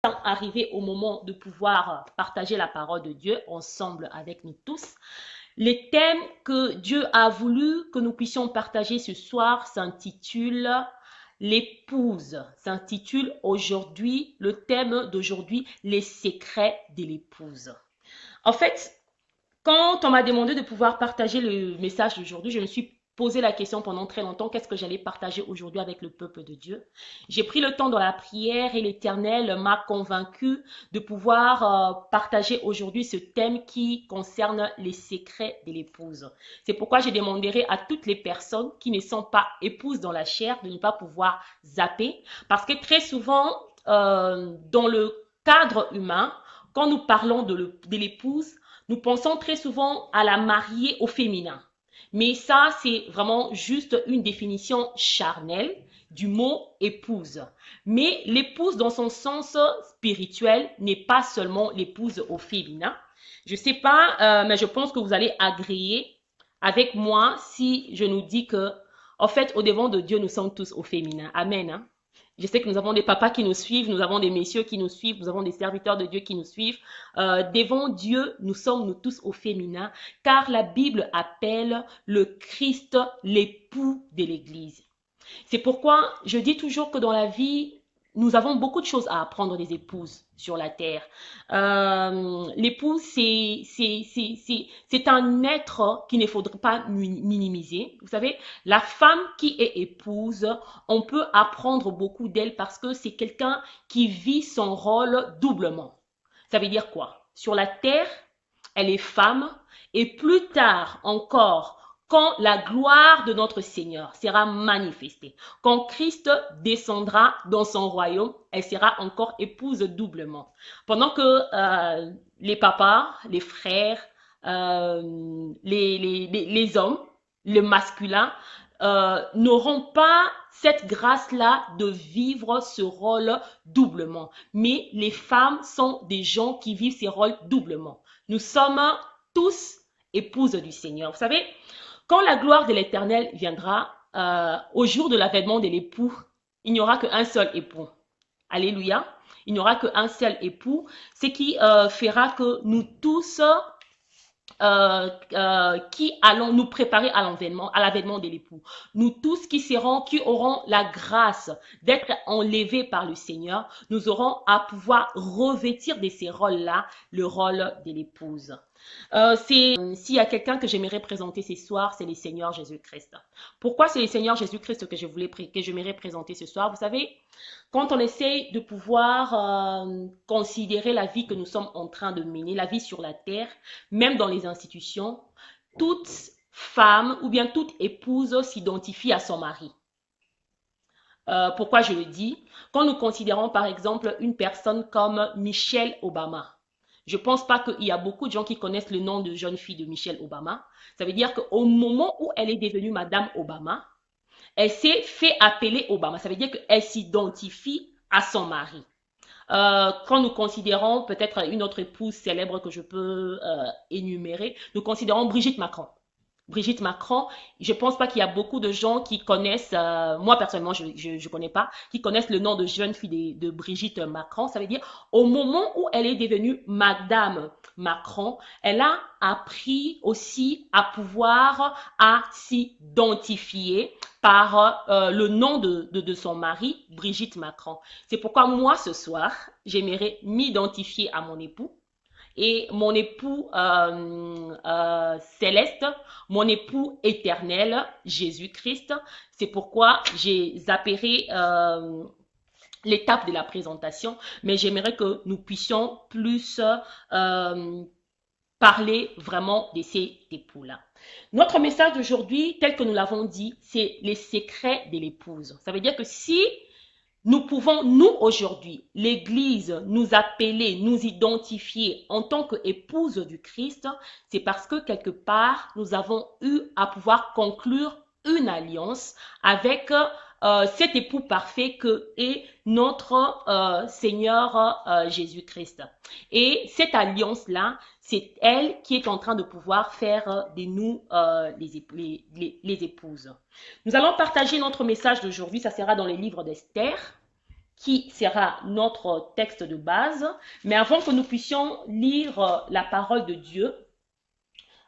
arrivé au moment de pouvoir partager la parole de Dieu ensemble avec nous tous. Les thèmes que Dieu a voulu que nous puissions partager ce soir s'intitulent l'épouse. S'intitule aujourd'hui, le thème d'aujourd'hui, les secrets de l'épouse. En fait, quand on m'a demandé de pouvoir partager le message d'aujourd'hui, je me suis posé la question pendant très longtemps, qu'est-ce que j'allais partager aujourd'hui avec le peuple de Dieu. J'ai pris le temps dans la prière et l'Éternel m'a convaincu de pouvoir partager aujourd'hui ce thème qui concerne les secrets de l'épouse. C'est pourquoi je demanderai à toutes les personnes qui ne sont pas épouses dans la chair de ne pas pouvoir zapper, parce que très souvent, dans le cadre humain, quand nous parlons de l'épouse, nous pensons très souvent à la mariée au féminin. Mais ça, c'est vraiment juste une définition charnelle du mot épouse. Mais l'épouse, dans son sens spirituel, n'est pas seulement l'épouse au féminin. Je ne sais pas, mais je pense que vous allez agréer avec moi si je nous dis que, en fait, au devant de Dieu, nous sommes tous au féminin. Amen. Hein? Je sais que nous avons des papas qui nous suivent, nous avons des messieurs qui nous suivent, nous avons des serviteurs de Dieu qui nous suivent. Devant Dieu, nous sommes nous tous au féminin, car la Bible appelle le Christ l'époux de l'Église. C'est pourquoi je dis toujours que dans la vie, nous avons beaucoup de choses à apprendre des épouses sur la terre. L'épouse, c'est un être qu'il ne faudrait pas minimiser. Vous savez, la femme qui est épouse, on peut apprendre beaucoup d'elle parce que c'est quelqu'un qui vit son rôle doublement. Ça veut dire quoi? Sur la terre, elle est femme et plus tard encore, quand la gloire de notre Seigneur sera manifestée, quand Christ descendra dans son royaume, elle sera encore épouse doublement. Pendant que les papas, les frères, les hommes, le masculin, n'auront pas cette grâce-là de vivre ce rôle doublement. Mais les femmes sont des gens qui vivent ces rôles doublement. Nous sommes tous épouses du Seigneur. Vous savez, quand la gloire de l'Éternel viendra, au jour de l'avènement de l'époux, il n'y aura qu'un seul époux. Alléluia. Il n'y aura qu'un seul époux, ce qui fera que nous tous qui allons nous préparer à l'avènement de l'époux. Nous tous qui auront la grâce d'être enlevés par le Seigneur, nous aurons à pouvoir revêtir de ces rôles-là, le rôle de l'épouse. S'il y a quelqu'un que j'aimerais présenter ce soir, c'est le Seigneur Jésus-Christ. Pourquoi c'est le Seigneur Jésus-Christ que j'aimerais présenter ce soir? Vous savez, quand on essaye de pouvoir considérer la vie que nous sommes en train de mener, la vie sur la terre, même dans les institutions, toute femme ou bien toute épouse s'identifie à son mari. Pourquoi je le dis? Quand nous considérons par exemple une personne comme Michelle Obama, je ne pense pas qu'il y a beaucoup de gens qui connaissent le nom de jeune fille de Michelle Obama. Ça veut dire qu'au moment où elle est devenue Madame Obama, elle s'est fait appeler Obama. Ça veut dire qu'elle s'identifie à son mari. Quand nous considérons peut-être une autre épouse célèbre que je peux énumérer, nous considérons Brigitte Macron. Brigitte Macron, je ne pense pas qu'il y a beaucoup de gens qui connaissent, moi personnellement je ne connais pas, qui connaissent le nom de jeune fille de Brigitte Macron. Ça veut dire au moment où elle est devenue Madame Macron, elle a appris aussi à pouvoir à s'identifier par le nom de son mari, Brigitte Macron. C'est pourquoi moi ce soir, j'aimerais m'identifier à mon époux. Et mon époux céleste, mon époux éternel, Jésus-Christ. C'est pourquoi j'ai zappéré l'étape de la présentation, mais j'aimerais que nous puissions plus parler vraiment de ces époux-là. Notre message d'aujourd'hui, tel que nous l'avons dit, c'est les secrets de l'épouse. Ça veut dire que si nous pouvons, nous aujourd'hui, l'Église, nous appeler, nous identifier en tant qu'épouse du Christ, c'est parce que quelque part, nous avons eu à pouvoir conclure une alliance avec cet époux parfait que est notre Seigneur Jésus-Christ. Et cette alliance-là, c'est elle qui est en train de pouvoir faire de nous les épouses. Nous allons partager notre message d'aujourd'hui, ça sera dans les livres d'Esther, qui sera notre texte de base. Mais avant que nous puissions lire la parole de Dieu,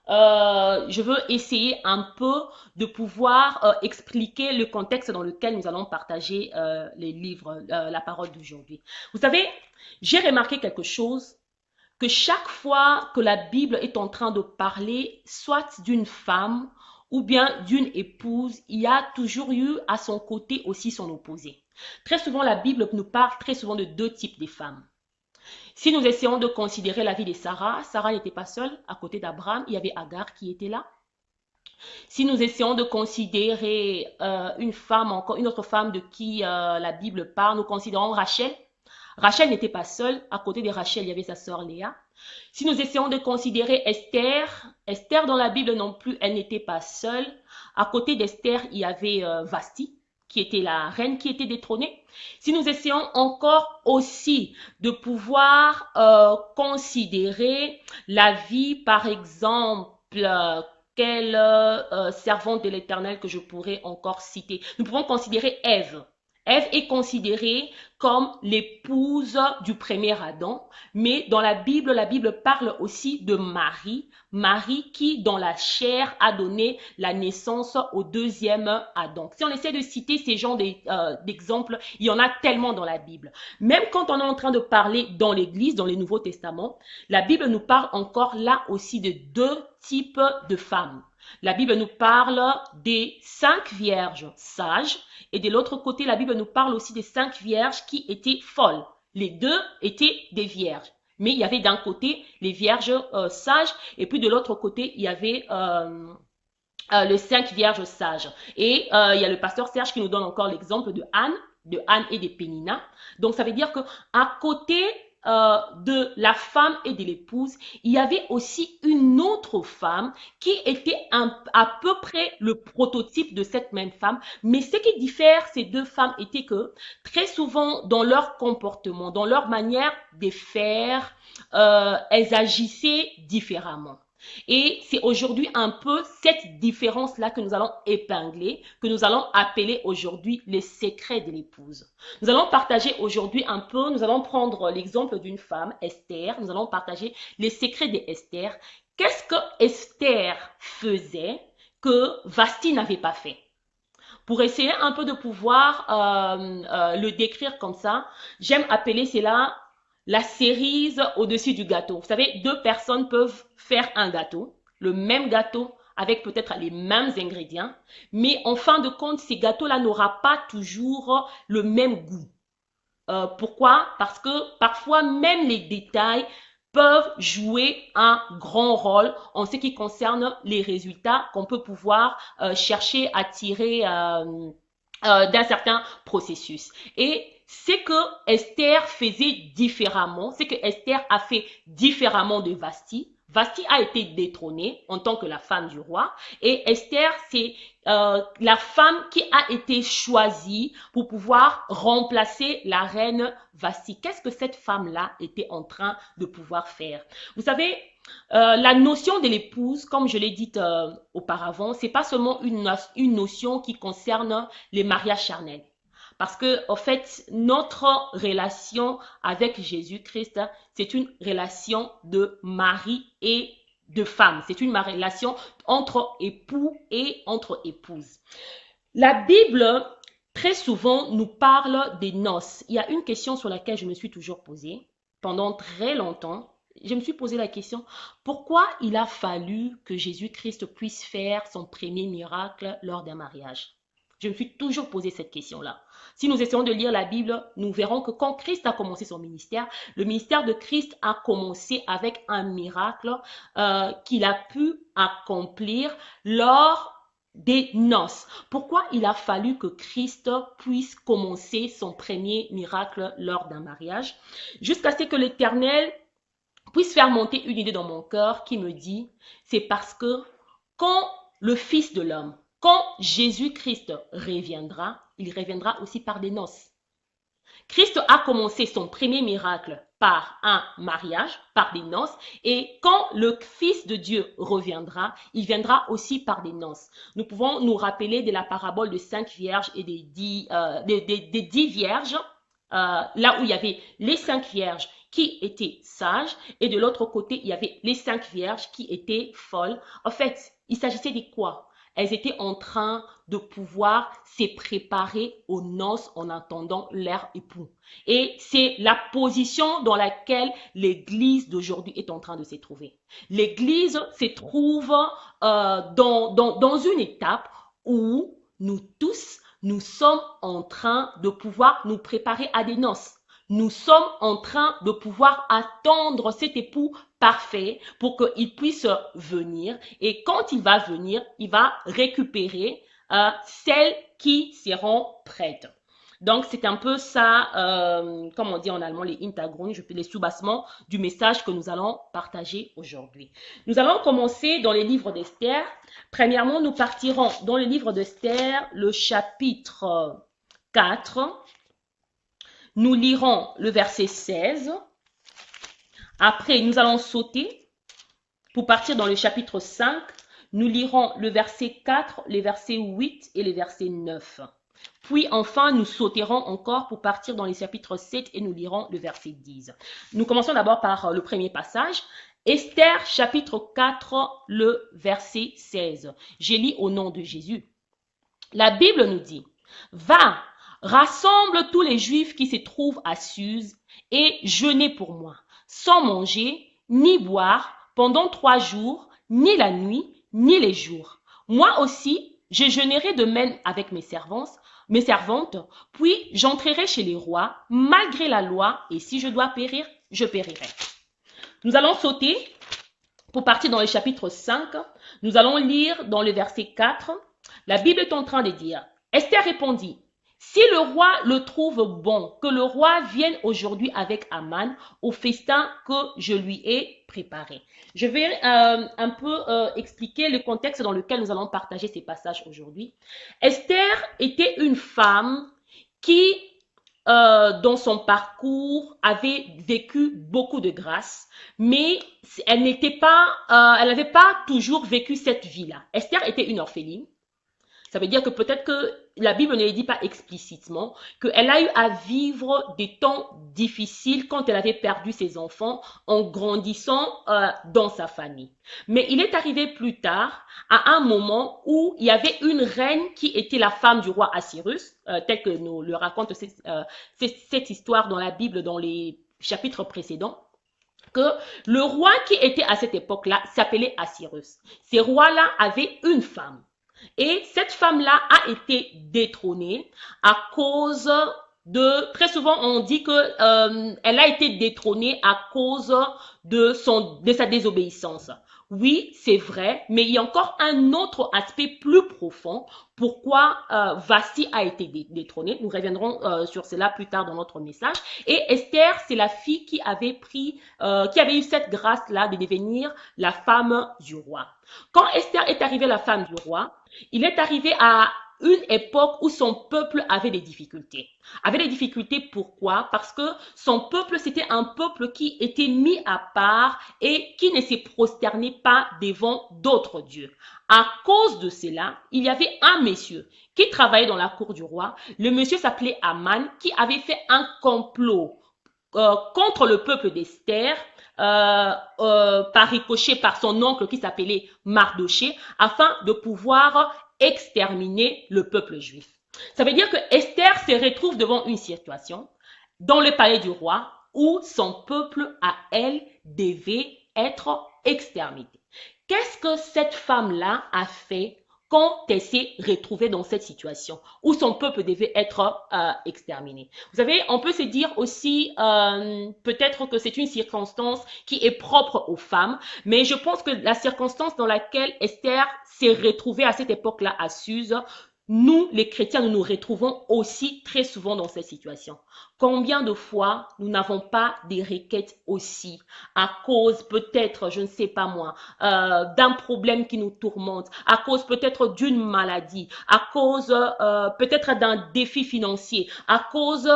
je veux essayer un peu de pouvoir expliquer le contexte dans lequel nous allons partager les livres, la parole d'aujourd'hui. Vous savez, j'ai remarqué quelque chose, que chaque fois que la Bible est en train de parler, soit d'une femme ou bien d'une épouse, il y a toujours eu à son côté aussi son opposé. Très souvent, la Bible nous parle très souvent de deux types de femmes. Si nous essayons de considérer la vie de Sarah, Sarah n'était pas seule. À côté d'Abraham, il y avait Agar qui était là. Si nous essayons de considérer une autre femme de qui la Bible parle, nous considérons Rachel. Rachel n'était pas seule. À côté de Rachel, il y avait sa sœur Léa. Si nous essayons de considérer Esther, Esther dans la Bible non plus, elle n'était pas seule. À côté d'Esther, il y avait Vasti, qui était la reine qui était détrônée. Si nous essayons encore aussi de pouvoir considérer la vie, par exemple, quelle servante de l'Éternel que je pourrais encore citer. Nous pouvons considérer Ève. Ève est considérée comme l'épouse du premier Adam, mais dans la Bible parle aussi de Marie, Marie qui dans la chair a donné la naissance au deuxième Adam. Si on essaie de citer ces genres d'exemples, il y en a tellement dans la Bible. Même quand on est en train de parler dans l'Église, dans le Nouveau Testament, la Bible nous parle encore là aussi de deux types de femmes. La Bible nous parle des 5 vierges sages et de l'autre côté, la Bible nous parle aussi des 5 vierges qui étaient folles. Les deux étaient des vierges. Mais il y avait d'un côté les vierges sages et puis de l'autre côté, il y avait les 5 vierges sages. Et il y a le pasteur Serge qui nous donne encore l'exemple de Anne et de Pénina. Donc ça veut dire que à côté de la femme et de l'épouse, il y avait aussi une autre femme qui était à peu près le prototype de cette même femme. Mais ce qui diffère ces deux femmes était que très souvent dans leur comportement, dans leur manière de faire, elles agissaient différemment. Et c'est aujourd'hui un peu cette différence-là que nous allons épingler, que nous allons appeler aujourd'hui les secrets de l'épouse. Nous allons partager aujourd'hui un peu, nous allons prendre l'exemple d'une femme, Esther, nous allons partager les secrets d'Esther. Qu'est-ce que Esther faisait que Vasti n'avait pas fait? Pour essayer un peu de pouvoir le décrire comme ça, j'aime appeler cela la cerise au-dessus du gâteau. Vous savez, deux personnes peuvent faire un gâteau, le même gâteau avec peut-être les mêmes ingrédients, mais en fin de compte, ces gâteaux-là n'auront pas toujours le même goût. Pourquoi? Parce que parfois, même les détails peuvent jouer un grand rôle en ce qui concerne les résultats qu'on peut pouvoir chercher à tirer d'un certain processus. Et c'est que Esther faisait différemment, c'est que Esther a fait différemment de Vasti. Vasti a été détrônée en tant que la femme du roi et Esther, c'est la femme qui a été choisie pour pouvoir remplacer la reine Vasti. Qu'est-ce que cette femme-là était en train de pouvoir faire? Vous savez, la notion de l'épouse, comme je l'ai dit auparavant, c'est pas seulement une notion qui concerne les mariages charnels. Parce que, en fait, notre relation avec Jésus-Christ, c'est une relation de mari et de femme. C'est une relation entre époux et entre épouses. La Bible, très souvent, nous parle des noces. Il y a une question sur laquelle je me suis toujours posée pendant très longtemps. Je me suis posé la question, pourquoi il a fallu que Jésus-Christ puisse faire son premier miracle lors d'un mariage? Je me suis toujours posé cette question-là. Si nous essayons de lire la Bible, nous verrons que quand Christ a commencé son ministère, le ministère de Christ a commencé avec un miracle qu'il a pu accomplir lors des noces. Pourquoi il a fallu que Christ puisse commencer son premier miracle lors d'un mariage? Jusqu'à ce que l'Éternel puisse faire monter une idée dans mon cœur qui me dit, c'est parce que quand le Fils de l'homme, quand Jésus-Christ reviendra, il reviendra aussi par des noces. Christ a commencé son premier miracle par un mariage, par des noces, et quand le Fils de Dieu reviendra, il viendra aussi par des noces. Nous pouvons nous rappeler de la parabole de 5 vierges et des 10 vierges là où il y avait les 5 vierges qui étaient sages et de l'autre côté, il y avait les 5 vierges qui étaient folles. En fait, il s'agissait de quoi? Elles étaient en train de pouvoir se préparer aux noces en attendant leur époux. Et c'est la position dans laquelle l'Église d'aujourd'hui est en train de se trouver. L'Église se trouve dans une étape où nous tous, nous sommes en train de pouvoir nous préparer à des noces. Nous sommes en train de pouvoir attendre cet époux parfait pour qu'il puisse venir. Et quand il va venir, il va récupérer celles qui seront prêtes. Donc, c'est un peu ça, comme on dit en allemand, les Hintergrund, les sous-bassements du message que nous allons partager aujourd'hui. Nous allons commencer dans les livres d'Esther. Premièrement, nous partirons dans le livre d'Esther, le chapitre 4. Nous lirons le verset 16. Après, nous allons sauter pour partir dans le chapitre 5. Nous lirons le verset 4, les versets 8 et les versets 9. Puis enfin, nous sauterons encore pour partir dans les chapitres 7 et nous lirons le verset 10. Nous commençons d'abord par le premier passage. Esther, chapitre 4, le verset 16. Je lis au nom de Jésus. La Bible nous dit, « Va, rassemble tous les Juifs qui se trouvent à Suse et jeûnez pour moi, sans manger ni boire pendant 3 jours, ni la nuit, ni les jours. Moi aussi, je jeûnerai de même avec mes servantes, puis j'entrerai chez les rois, malgré la loi, et si je dois périr, je périrai. » Nous allons sauter pour partir dans le chapitre 5. Nous allons lire dans le verset 4. La Bible est en train de dire, Esther répondit, « Si le roi le trouve bon, que le roi vienne aujourd'hui avec Aman au festin que je lui ai préparé. » Je vais un peu expliquer le contexte dans lequel nous allons partager ces passages aujourd'hui. Esther était une femme qui, dans son parcours, avait vécu beaucoup de grâce, mais elle n'avait pas toujours vécu cette vie-là. Esther était une orpheline. Ça veut dire que peut-être que la Bible ne le dit pas explicitement, qu'elle a eu à vivre des temps difficiles quand elle avait perdu ses enfants en grandissant dans sa famille. Mais il est arrivé plus tard, à un moment où il y avait une reine qui était la femme du roi Assyrus, tel que nous le raconte cette histoire dans la Bible, dans les chapitres précédents, que le roi qui était à cette époque-là s'appelait Assyrus. Ces rois-là avaient une femme. Et cette femme-là a été détrônée à cause de, très souvent on dit que elle a été détrônée à cause de sa désobéissance. Oui, c'est vrai, mais il y a encore un autre aspect plus profond. Pourquoi Vasti a été détrônée? Nous reviendrons sur cela plus tard dans notre message. Et Esther, c'est la fille qui avait eu cette grâce-là de devenir la femme du roi. Quand Esther est arrivée la femme du roi, il est arrivé à une époque où son peuple avait des difficultés. Avait des difficultés pourquoi? Parce que son peuple, c'était un peuple qui était mis à part et qui ne se prosternait pas devant d'autres dieux. À cause de cela, il y avait un monsieur qui travaillait dans la cour du roi. Le monsieur s'appelait Aman, qui avait fait un complot contre le peuple d'Esther, par ricochet par son oncle qui s'appelait Mardoché, afin de pouvoir exterminer le peuple juif. Ça veut dire que Esther se retrouve devant une situation dans le palais du roi où son peuple à elle devait être exterminé. Qu'est-ce que cette femme-là a fait quand elle s'est retrouvée dans cette situation où son peuple devait être exterminé? Vous savez, on peut se dire aussi peut-être que c'est une circonstance qui est propre aux femmes, mais je pense que la circonstance dans laquelle Esther s'est retrouvée à cette époque-là à Suse, nous, les chrétiens, nous nous retrouvons aussi très souvent dans cette situation. Combien de fois nous n'avons pas des requêtes aussi à cause peut-être, je ne sais pas moi, d'un problème qui nous tourmente, à cause peut-être d'une maladie, à cause peut-être d'un défi financier, à cause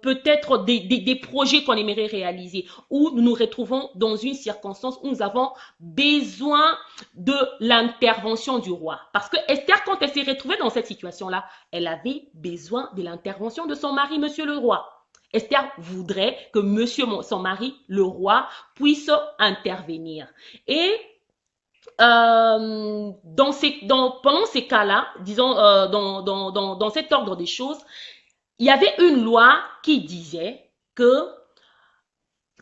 peut-être des projets qu'on aimerait réaliser, où nous nous retrouvons dans une circonstance où nous avons besoin de l'intervention du roi. Parce que Esther, quand elle s'est retrouvée dans cette situation-là, elle avait besoin de l'intervention de son mari monsieur le roi. Esther voudrait que son mari, le roi, puisse intervenir. Et pendant ces cas-là, disons dans cet ordre des choses, il y avait une loi qui disait que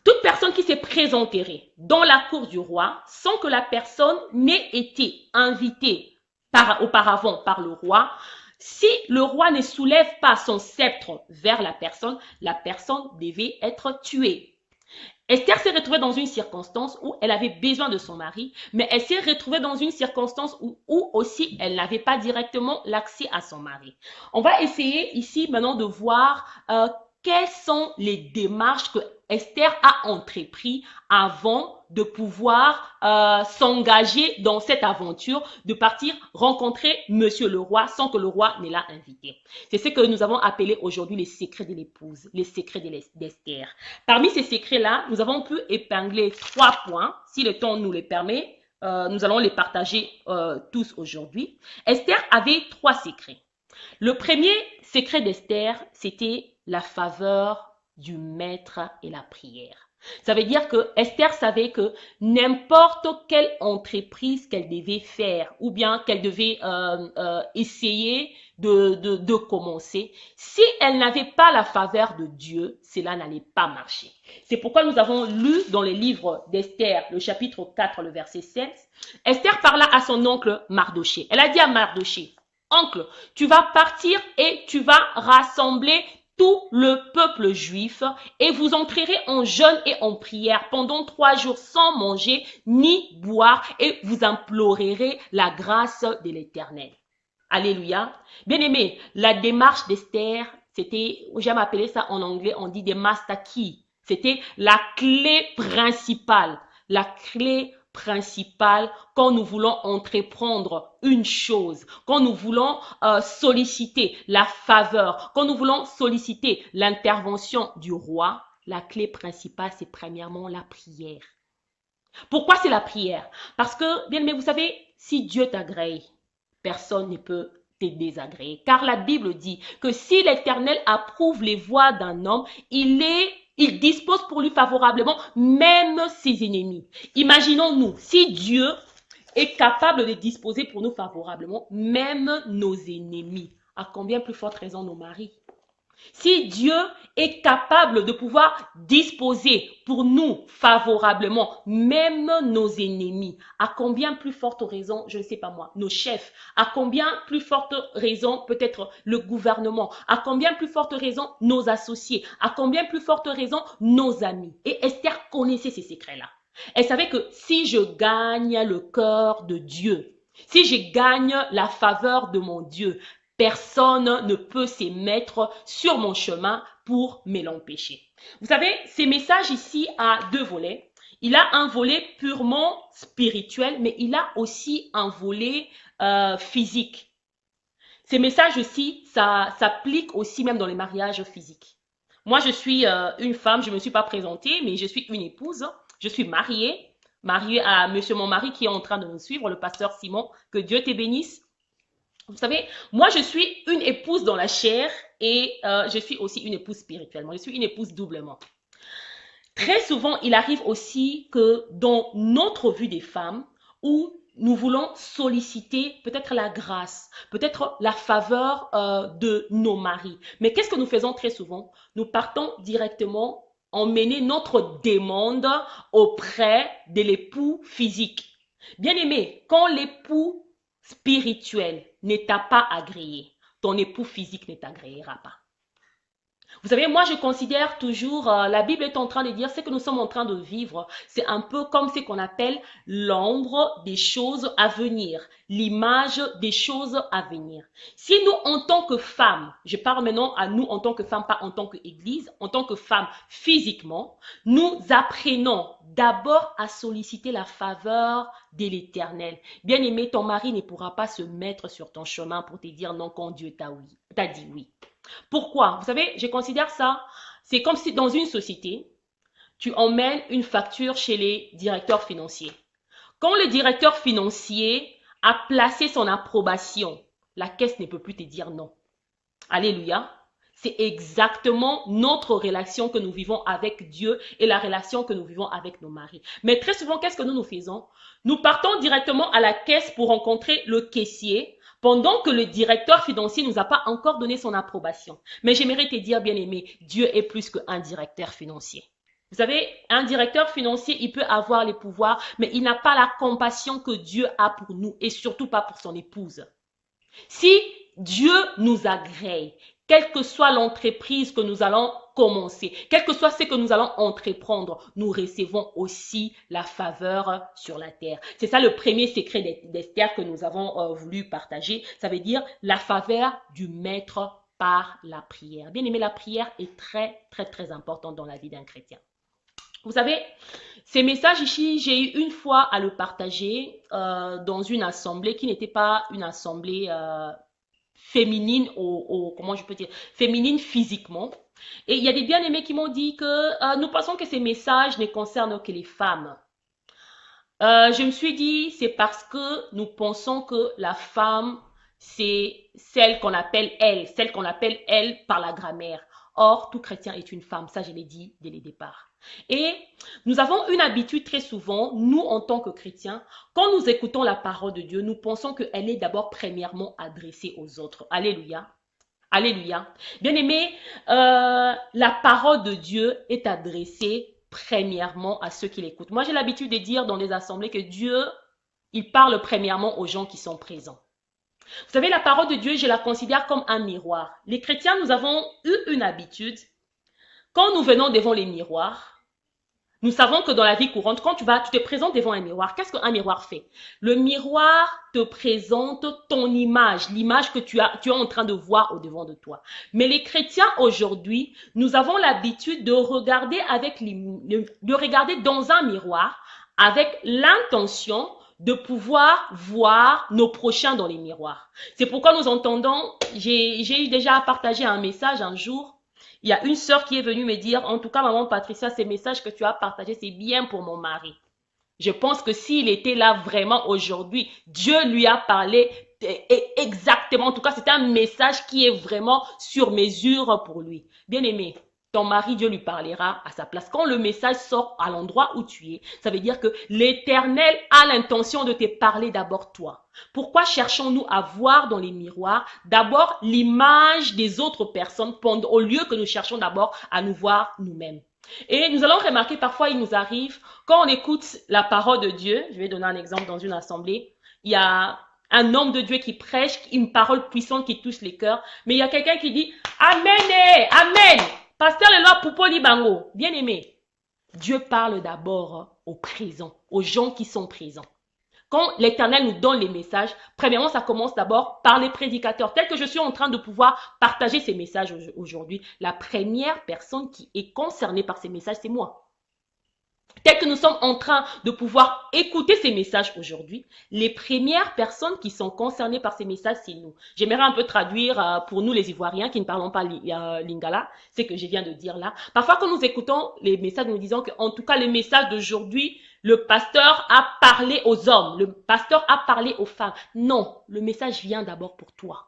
toute personne qui s'est présentée dans la cour du roi sans que la personne n'ait été invitée auparavant par le roi, si le roi ne soulève pas son sceptre vers la personne devait être tuée. Esther s'est retrouvée dans une circonstance où elle avait besoin de son mari, mais elle s'est retrouvée dans une circonstance où aussi elle n'avait pas directement l'accès à son mari. On va essayer ici maintenant de voir quelles sont les démarches que Esther a entreprises avant de pouvoir s'engager dans cette aventure, de partir rencontrer monsieur le roi sans que le roi ne l'a invité. C'est ce que nous avons appelé aujourd'hui les secrets de l'épouse, les secrets d'Esther. Parmi ces secrets-là, nous avons pu épingler 3 points. Si le temps nous les permet, nous allons les partager tous aujourd'hui. Esther avait 3 secrets. Le premier secret d'Esther, c'était la faveur du maître et la prière. Ça veut dire que Esther savait que n'importe quelle entreprise qu'elle devait faire ou bien qu'elle devait essayer de commencer, si elle n'avait pas la faveur de Dieu, cela n'allait pas marcher. C'est pourquoi nous avons lu dans les livres d'Esther, le chapitre 4, le verset 16, Esther parla à son oncle Mardoché. Elle a dit à Mardoché, « Oncle, tu vas partir et tu vas rassembler tout le peuple juif et vous entrerez en jeûne et en prière pendant 3 jours sans manger ni boire et vous implorerez la grâce de l'Éternel. » Alléluia. Bien-aimé, la démarche d'Esther, c'était, j'aime appeler ça en anglais, on dit des master keys. C'était la clé principale. La clé principale quand nous voulons entreprendre une chose, quand nous voulons solliciter la faveur, quand nous voulons solliciter l'intervention du roi, la clé principale, c'est premièrement la prière. Pourquoi c'est la prière? Parce que, bien aimé, vous savez, si Dieu t'agrée, personne ne peut te désagréer. Car la Bible dit que si l'Éternel approuve les voies d'un homme, il dispose pour lui favorablement même ses ennemis. Imaginons-nous, si Dieu est capable de disposer pour nous favorablement même nos ennemis, à combien plus forte raison nos maris? Si Dieu est capable de pouvoir disposer pour nous favorablement même nos ennemis, à combien plus forte raison, je ne sais pas moi, nos chefs, à combien plus forte raison peut-être le gouvernement, à combien plus forte raison nos associés, à combien plus forte raison nos amis. Et Esther connaissait ces secrets-là. Elle savait que si je gagne le cœur de Dieu, si je gagne la faveur de mon Dieu, personne ne peut se mettre sur mon chemin pour me l'empêcher. Vous savez, ces messages ici a 2 volets. Il a un volet purement spirituel, mais il a aussi un volet physique. Ces messages aussi, ça s'applique aussi même dans les mariages physiques. Moi, je suis une femme, je ne me suis pas présentée, mais je suis une épouse. Je suis mariée à monsieur mon mari qui est en train de nous suivre, le pasteur Simon. Que Dieu te bénisse. Vous savez, moi, je suis une épouse dans la chair et je suis aussi une épouse spirituellement. Je suis une épouse doublement. Très souvent, il arrive aussi que dans notre vue des femmes, où nous voulons solliciter peut-être la grâce, peut-être la faveur de nos maris. Mais qu'est-ce que nous faisons très souvent? Nous partons directement emmener notre demande auprès de l'époux physique. Bien aimé, quand l'époux spirituel ne t'a pas agréé, ton époux physique ne t'agréera pas. Vous savez, moi je considère toujours, la Bible est en train de dire ce que nous sommes en train de vivre, c'est un peu comme ce qu'on appelle l'ombre des choses à venir, l'image des choses à venir. Si nous en tant que femmes, je parle maintenant à nous en tant que femmes, pas en tant qu'église, en tant que femmes physiquement, nous apprenons d'abord à solliciter la faveur de l'Éternel. Bien aimé, ton mari ne pourra pas se mettre sur ton chemin pour te dire non quand Dieu t'a dit oui. Pourquoi? Vous savez, je considère ça, c'est comme si dans une société, tu emmènes une facture chez les directeurs financiers. Quand le directeur financier a placé son approbation, la caisse ne peut plus te dire non. Alléluia. C'est exactement notre relation que nous vivons avec Dieu et la relation que nous vivons avec nos maris. Mais très souvent, qu'est-ce que nous faisons? Nous partons directement à la caisse pour rencontrer le caissier pendant que le directeur financier ne nous a pas encore donné son approbation. Mais j'aimerais te dire, bien-aimé, Dieu est plus qu'un directeur financier. Vous savez, un directeur financier, il peut avoir les pouvoirs, mais il n'a pas la compassion que Dieu a pour nous et surtout pas pour son épouse. Si Dieu nous agrée, quelle que soit l'entreprise que nous allons commencer, quel que soit ce que nous allons entreprendre, nous recevons aussi la faveur sur la terre. C'est ça le premier secret d'Esther que nous avons voulu partager. Ça veut dire la faveur du maître par la prière. Bien aimé, la prière est très, très, très importante dans la vie d'un chrétien. Vous savez, ces messages ici, j'ai eu une fois à le partager dans une assemblée qui n'était pas une assemblée féminine, comment je peux dire, féminine physiquement. Et il y a des bien-aimés qui m'ont dit que nous pensons que ces messages ne concernent que les femmes. Je me suis dit, c'est parce que nous pensons que la femme, c'est celle qu'on appelle elle par la grammaire. Or, tout chrétien est une femme, ça je l'ai dit dès le départ. Et nous avons une habitude très souvent, nous en tant que chrétiens, quand nous écoutons la parole de Dieu, nous pensons qu'elle est d'abord premièrement adressée aux autres. Alléluia. Alléluia. Bien-aimé, la parole de Dieu est adressée premièrement à ceux qui l'écoutent. Moi, j'ai l'habitude de dire dans les assemblées que Dieu, il parle premièrement aux gens qui sont présents. Vous savez, la parole de Dieu, je la considère comme un miroir. Les chrétiens, nous avons eu une habitude. Quand nous venons devant les miroirs, nous savons que dans la vie courante, quand tu te présentes devant un miroir, qu'est-ce qu'un miroir fait? Le miroir te présente ton image, l'image que tu es en train de voir au devant de toi. Mais les chrétiens aujourd'hui, nous avons l'habitude de regarder dans un miroir avec l'intention de pouvoir voir nos prochains dans les miroirs. C'est pourquoi nous entendons, j'ai eu déjà partagé un message un jour. Il y a une sœur qui est venue me dire, en tout cas, maman Patricia, ces messages que tu as partagés, c'est bien pour mon mari. Je pense que s'il était là vraiment aujourd'hui, Dieu lui a parlé exactement. En tout cas, c'est un message qui est vraiment sur mesure pour lui. Bien aimé, ton mari, Dieu lui parlera à sa place. Quand le message sort à l'endroit où tu es, ça veut dire que l'Éternel a l'intention de te parler d'abord toi. Pourquoi cherchons-nous à voir dans les miroirs d'abord l'image des autres personnes au lieu que nous cherchons d'abord à nous voir nous-mêmes? Et nous allons remarquer, parfois il nous arrive, quand on écoute la parole de Dieu, je vais donner un exemple dans une assemblée, il y a un homme de Dieu qui prêche, une parole puissante qui touche les cœurs, mais il y a quelqu'un qui dit « Amen, Amen !» Pasteur Lelo Poupoli Bango, bien aimé, Dieu parle d'abord au présent, aux gens qui sont présents. Quand l'Éternel nous donne les messages, premièrement, ça commence d'abord par les prédicateurs. Tel que je suis en train de pouvoir partager ces messages aujourd'hui, la première personne qui est concernée par ces messages, c'est moi. Tel que nous sommes en train de pouvoir écouter ces messages aujourd'hui, les premières personnes qui sont concernées par ces messages, c'est nous. J'aimerais un peu traduire pour nous les Ivoiriens qui ne parlons pas lingala, ce que je viens de dire là. Parfois, quand nous écoutons les messages, nous disons qu'en tout cas, le message d'aujourd'hui, le pasteur a parlé aux hommes, le pasteur a parlé aux femmes. Non, le message vient d'abord pour toi.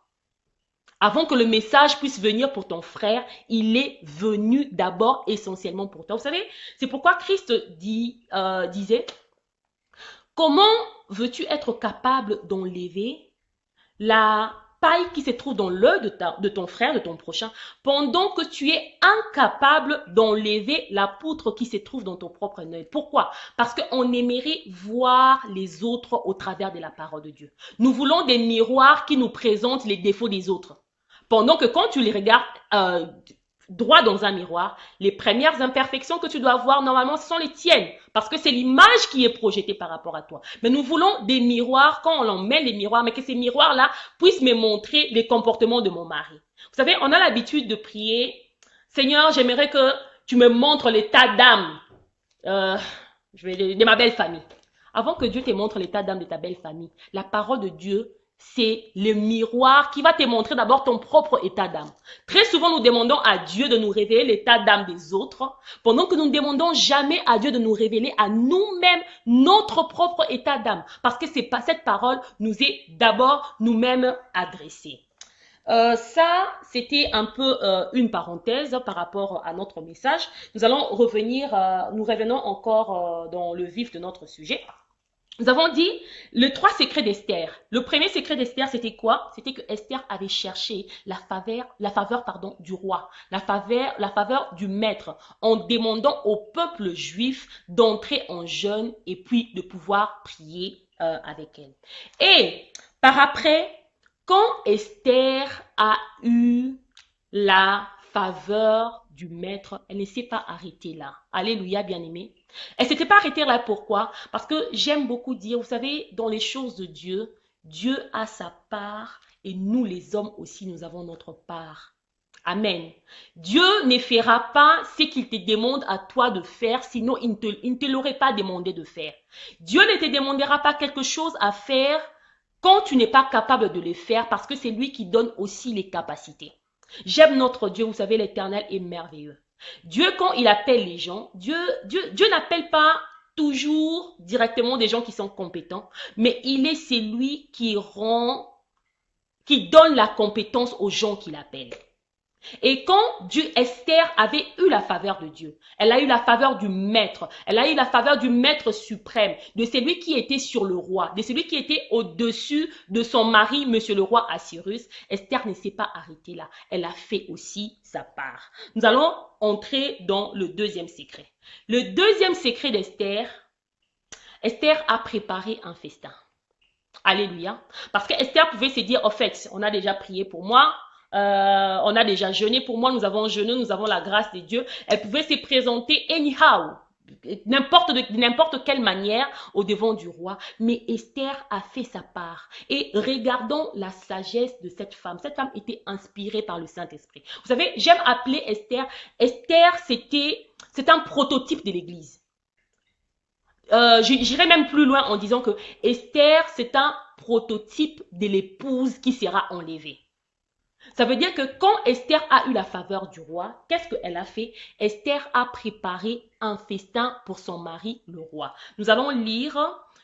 Avant que le message puisse venir pour ton frère, il est venu d'abord essentiellement pour toi. Vous savez, c'est pourquoi Christ disait, comment veux-tu être capable d'enlever la paille qui se trouve dans l'œil de ton frère, de ton prochain, pendant que tu es incapable d'enlever la poutre qui se trouve dans ton propre œil? Pourquoi? Parce qu'on aimerait voir les autres au travers de la parole de Dieu. Nous voulons des miroirs qui nous présentent les défauts des autres. Pendant que quand tu les regardes droit dans un miroir, les premières imperfections que tu dois voir, normalement, ce sont les tiennes. Parce que c'est l'image qui est projetée par rapport à toi. Mais nous voulons des miroirs, quand on en met les miroirs, mais que ces miroirs-là puissent me montrer les comportements de mon mari. Vous savez, on a l'habitude de prier, Seigneur, j'aimerais que tu me montres l'état d'âme de ma belle famille. Avant que Dieu te montre l'état d'âme de ta belle famille, la parole de Dieu, c'est le miroir qui va te montrer d'abord ton propre état d'âme. Très souvent, nous demandons à Dieu de nous révéler l'état d'âme des autres, pendant que nous ne demandons jamais à Dieu de nous révéler à nous-mêmes notre propre état d'âme. Parce que cette parole nous est d'abord nous-mêmes adressée. Ça, c'était un peu une parenthèse par rapport à notre message. Nous allons revenir, nous revenons encore dans le vif de notre sujet. Nous avons dit les trois secrets d'Esther. Le premier secret d'Esther, c'était quoi? C'était que Esther avait cherché la faveur pardon, du roi, la faveur du maître, en demandant au peuple juif d'entrer en jeûne et puis de pouvoir prier avec elle. Et par après, quand Esther a eu la faveur du maître, elle ne s'est pas arrêtée là. Alléluia, bien-aimé. Elle ne s'était pas arrêtée là, pourquoi? Parce que j'aime beaucoup dire, vous savez, dans les choses de Dieu, Dieu a sa part et nous les hommes aussi, nous avons notre part. Amen. Dieu ne fera pas ce qu'il te demande à toi de faire, sinon il ne te l'aurait pas demandé de faire. Dieu ne te demandera pas quelque chose à faire quand tu n'es pas capable de le faire, parce que c'est lui qui donne aussi les capacités. J'aime notre Dieu, vous savez, l'Éternel est merveilleux. Dieu, quand il appelle les gens, Dieu n'appelle pas toujours directement des gens qui sont compétents, mais il est celui qui donne la compétence aux gens qu'il appelle. Et quand Esther avait eu la faveur de Dieu, elle a eu la faveur du maître, elle a eu la faveur du maître suprême, de celui qui était sur le roi, de celui qui était au-dessus de son mari, monsieur le roi Assyrus. Esther ne s'est pas arrêtée là, elle a fait aussi sa part. Nous allons entrer dans le deuxième secret. Le deuxième secret d'Esther, Esther a préparé un festin. Alléluia. Parce que Esther pouvait se dire, en fait, on a déjà prié pour moi, on a déjà jeûné pour moi, nous avons jeûné, nous avons la grâce de Dieu. Elle pouvait se présenter anyhow, de n'importe quelle manière au devant du roi. Mais Esther a fait sa part. Et regardons la sagesse de cette femme. Cette femme était inspirée par le Saint-Esprit. Vous savez, j'aime appeler Esther. Esther, c'est un prototype de l'Église. J'irai même plus loin en disant que Esther, c'est un prototype de l'épouse qui sera enlevée. Ça veut dire que quand Esther a eu la faveur du roi, qu'est-ce qu'elle a fait? Esther a préparé un festin pour son mari, le roi. Nous allons lire,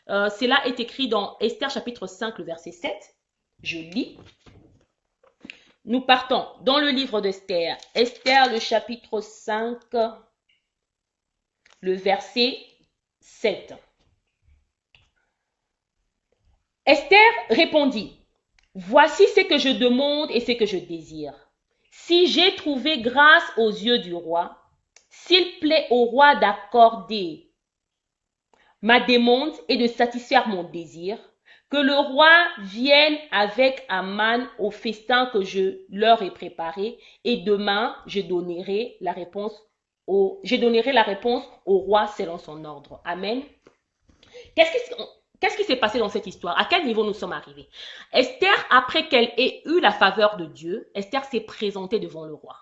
cela est écrit dans Esther chapitre 5, le verset 7. Je lis. Nous partons dans le livre d'Esther. Esther, le chapitre 5, le verset 7. Esther répondit: voici ce que je demande et ce que je désire. Si j'ai trouvé grâce aux yeux du roi, s'il plaît au roi d'accorder ma demande et de satisfaire mon désir, que le roi vienne avec Aman au festin que je leur ai préparé, et demain je donnerai la réponse au roi selon son ordre. Amen. Qu'est-ce qui s'est passé dans cette histoire? À quel niveau nous sommes arrivés? Esther, après qu'elle ait eu la faveur de Dieu, Esther s'est présentée devant le roi.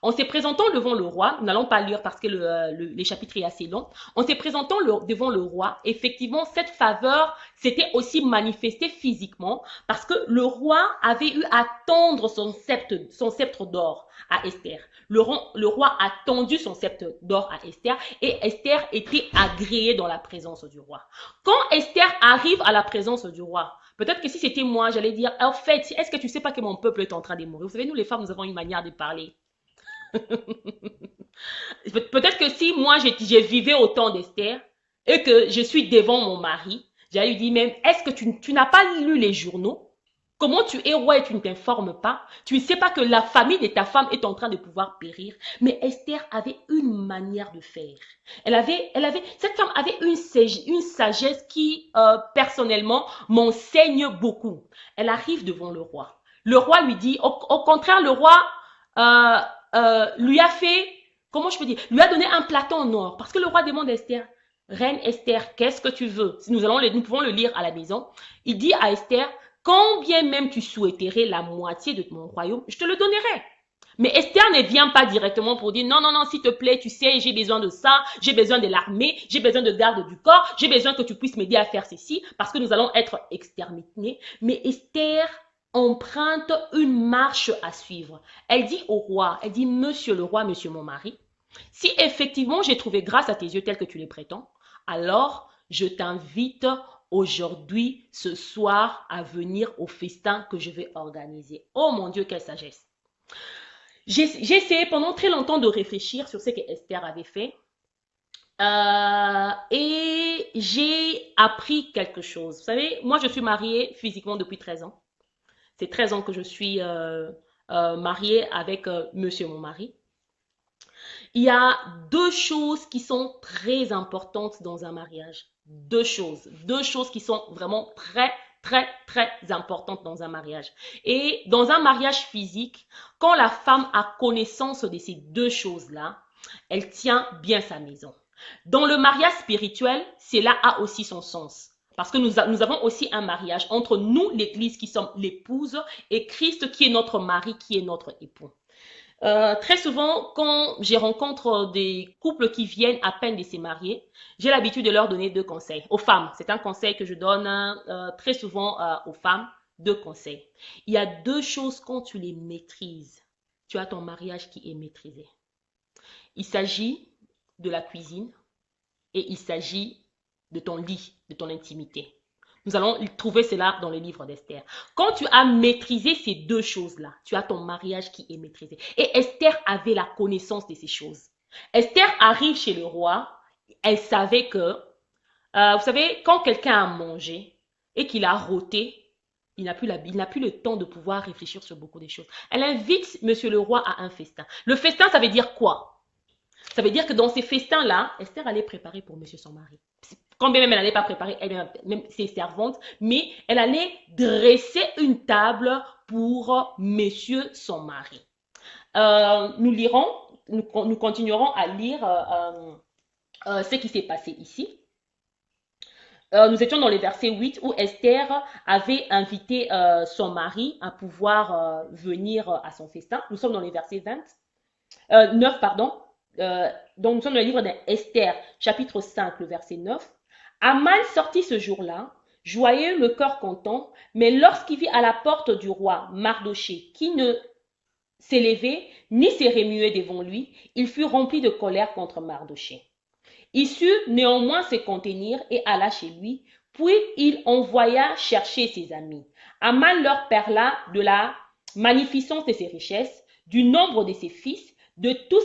En se présentant devant le roi, nous n'allons pas lire parce que les chapitres est assez long. En se présentant devant le roi, effectivement, cette faveur s'était aussi manifestée physiquement parce que le roi avait eu à tendre son sceptre d'or à Esther. Le roi a tendu son sceptre d'or à Esther et Esther était agréée dans la présence du roi. Quand Esther arrive à la présence du roi, peut-être que si c'était moi, j'allais dire, en fait, est-ce que tu sais pas que mon peuple est en train de mourir? Vous savez, nous les femmes, nous avons une manière de parler. Peut-être que si moi je vivais au temps d'Esther et que je suis devant mon mari, j'allais lui dire même, est-ce que tu n'as pas lu les journaux? Comment tu es roi et tu ne t'informes pas? Tu ne sais pas que la famille de ta femme est en train de pouvoir périr. Mais Esther avait une manière de faire. Cette femme avait une sagesse qui, personnellement, m'enseigne beaucoup. Elle arrive devant le roi. Le roi lui dit, au contraire, le roi lui a fait, comment je peux dire, lui a donné un plateau en or. Parce que le roi demande à Esther, Reine Esther, qu'est-ce que tu veux? Nous pouvons le lire à la maison. Il dit à Esther, combien même tu souhaiterais la moitié de mon royaume, je te le donnerai. Mais Esther ne vient pas directement pour dire, non, non, non, s'il te plaît, tu sais, j'ai besoin de ça, j'ai besoin de l'armée, j'ai besoin de garde du corps, j'ai besoin que tu puisses m'aider à faire ceci, parce que nous allons être exterminés. Mais Esther emprunte une marche à suivre. Elle dit au roi, elle dit, monsieur le roi, monsieur mon mari, si effectivement j'ai trouvé grâce à tes yeux tels que tu les prétends, alors je t'invite aujourd'hui, ce soir, à venir au festin que je vais organiser. Oh mon Dieu, quelle sagesse! J'ai essayé pendant très longtemps de réfléchir sur ce que Esther avait fait. Et j'ai appris quelque chose. Vous savez, moi, je suis mariée physiquement depuis 13 ans. C'est 13 ans que je suis mariée avec monsieur mon mari. Il y a deux choses qui sont très importantes dans un mariage. Deux choses qui sont vraiment très importantes dans un mariage. Et dans un mariage physique, quand la femme a connaissance de ces deux choses-là, elle tient bien sa maison. Dans le mariage spirituel, cela a aussi son sens. Parce que nous avons aussi un mariage entre nous, l'Église, qui sommes l'épouse, et Christ, qui est notre mari, qui est notre époux. Très souvent, quand je rencontre des couples qui viennent à peine de se marier, j'ai l'habitude de leur donner deux conseils. Aux femmes, c'est un conseil que je donne très souvent aux femmes, deux conseils. Il y a deux choses quand tu les maîtrises, tu as ton mariage qui est maîtrisé. Il s'agit de la cuisine et il s'agit de ton lit, de ton intimité. Nous allons trouver cela dans le livre d'Esther. Quand tu as maîtrisé ces deux choses-là, tu as ton mariage qui est maîtrisé. Et Esther avait la connaissance de ces choses. Esther arrive chez le roi, elle savait que, vous savez, quand quelqu'un a mangé et qu'il a rôté, il n'a plus le temps de pouvoir réfléchir sur beaucoup de choses. Elle invite monsieur le roi à un festin. Le festin, ça veut dire quoi? Ça veut dire que dans ces festins-là, Esther allait préparer pour monsieur son mari. Quand bien même elle n'allait pas préparer elle-même ses servantes, mais elle allait dresser une table pour monsieur son mari. Nous continuerons à lire ce qui s'est passé ici. Nous étions dans le verset 8 où Esther avait invité son mari à pouvoir venir à son festin. Nous sommes dans le verset 9, pardon. Donc nous sommes dans le livre d'Esther, chapitre 5, le verset 9. Aman sortit ce jour-là, joyeux, le cœur content, mais lorsqu'il vit à la porte du roi Mardoché, qui ne s'élevait ni se remuait devant lui, il fut rempli de colère contre Mardoché. Il sut néanmoins se contenir et alla chez lui, puis il envoya chercher ses amis. Aman leur parla de la magnificence de ses richesses, du nombre de ses fils, de tout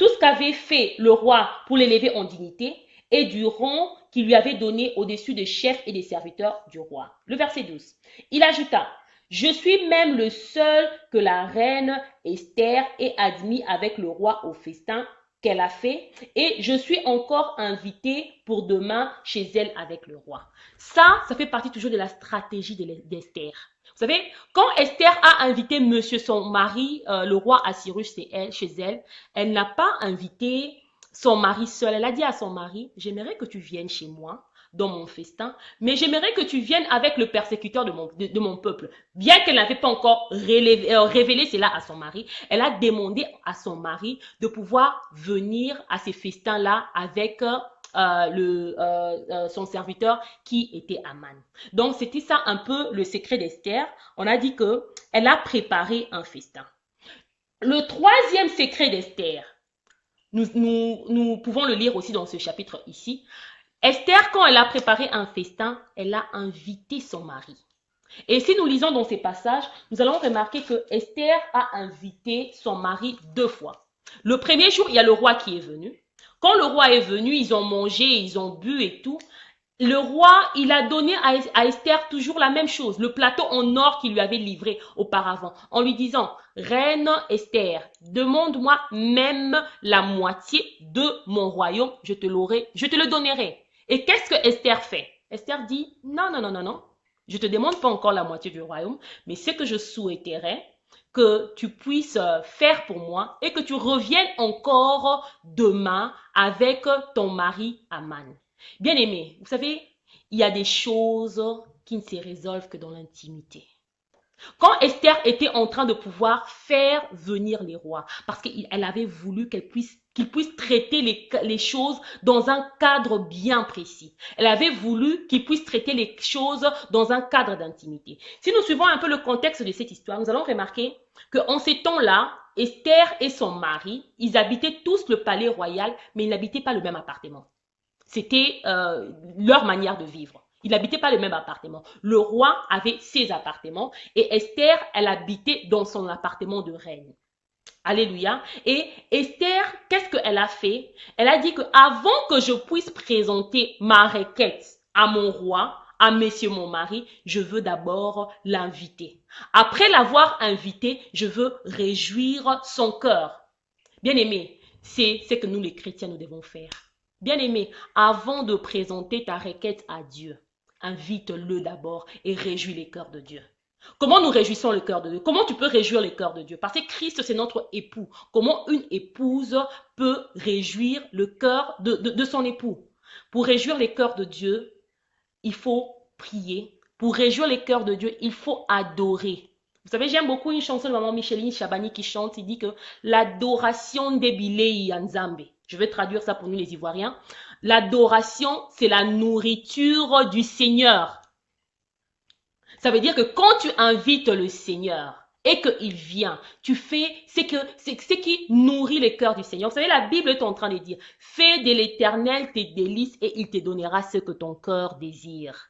ce qu'avait fait le roi pour l'élever en dignité et du rang qu'il lui avait donné au-dessus des chefs et des serviteurs du roi. Le verset 12. Il ajouta, « Je suis même le seul que la reine Esther ait admis avec le roi au festin qu'elle a fait et je suis encore invité pour demain chez elle avec le roi. » Ça fait partie toujours de la stratégie d'Esther. Vous savez, quand Esther a invité monsieur son mari, le roi Assyrus chez elle, elle n'a pas invité son mari seul. Elle a dit à son mari, j'aimerais que tu viennes chez moi dans mon festin, mais j'aimerais que tu viennes avec le persécuteur de mon peuple. Bien qu'elle n'avait pas encore révélé cela à son mari, elle a demandé à son mari de pouvoir venir à ces festins-là avec son serviteur qui était Aman. Donc, c'était ça un peu le secret d'Esther. On a dit qu'elle a préparé un festin. Le troisième secret d'Esther, nous pouvons le lire aussi dans ce chapitre ici. Esther, quand elle a préparé un festin, elle a invité son mari. Et si nous lisons dans ces passages, nous allons remarquer que Esther a invité son mari 2 fois. Le premier jour, il y a le roi qui est venu. Quand le roi est venu, ils ont mangé, ils ont bu et tout. Le roi, il a donné à Esther toujours la même chose, le plateau en or qu'il lui avait livré auparavant, en lui disant, « Reine Esther, demande-moi même la moitié de mon royaume, je te le donnerai. » Et qu'est-ce que Esther fait? Esther dit, « Non, je ne te demande pas encore la moitié du royaume, mais ce que je souhaiterais, que tu puisses faire pour moi et que tu reviennes encore demain avec ton mari Aman. » Bien-aimés, vous savez, il y a des choses qui ne se résolvent que dans l'intimité. Quand Esther était en train de pouvoir faire venir les rois, parce qu'elle avait voulu qu'ils puissent traiter les choses dans un cadre bien précis. Elle avait voulu qu'ils puissent traiter les choses dans un cadre d'intimité. Si nous suivons un peu le contexte de cette histoire, nous allons remarquer qu'en ces temps-là, Esther et son mari, ils habitaient tous le palais royal, mais ils n'habitaient pas le même appartement. C'était leur manière de vivre. Ils n'habitaient pas le même appartement. Le roi avait ses appartements et Esther, elle habitait dans son appartement de reine. Alléluia. Et Esther, qu'est-ce qu'elle a fait? Elle a dit que avant que je puisse présenter ma requête à mon roi, à monsieur mon mari, je veux d'abord l'inviter. Après l'avoir invité, je veux réjouir son cœur. Bien aimé, c'est ce que nous les chrétiens nous devons faire. Bien aimé, avant de présenter ta requête à Dieu, invite-le d'abord et réjouis les cœurs de Dieu. Comment nous réjouissons le cœur de Dieu? Comment tu peux réjouir le cœur de Dieu? Parce que Christ, c'est notre époux. Comment une épouse peut réjouir le cœur de son époux? Pour réjouir les cœurs de Dieu, il faut prier. Pour réjouir les cœurs de Dieu, il faut adorer. Vous savez, j'aime beaucoup une chanson de maman Micheline Chabani qui chante. Il dit que l'adoration débilei Nzambe. Je vais traduire ça pour nous les Ivoiriens. L'adoration, c'est la nourriture du Seigneur. Ça veut dire que quand tu invites le Seigneur et qu'il vient, tu fais ce qui nourrit le cœur du Seigneur. Vous savez, la Bible est en train de dire, fais de l'Éternel tes délices et il te donnera ce que ton cœur désire.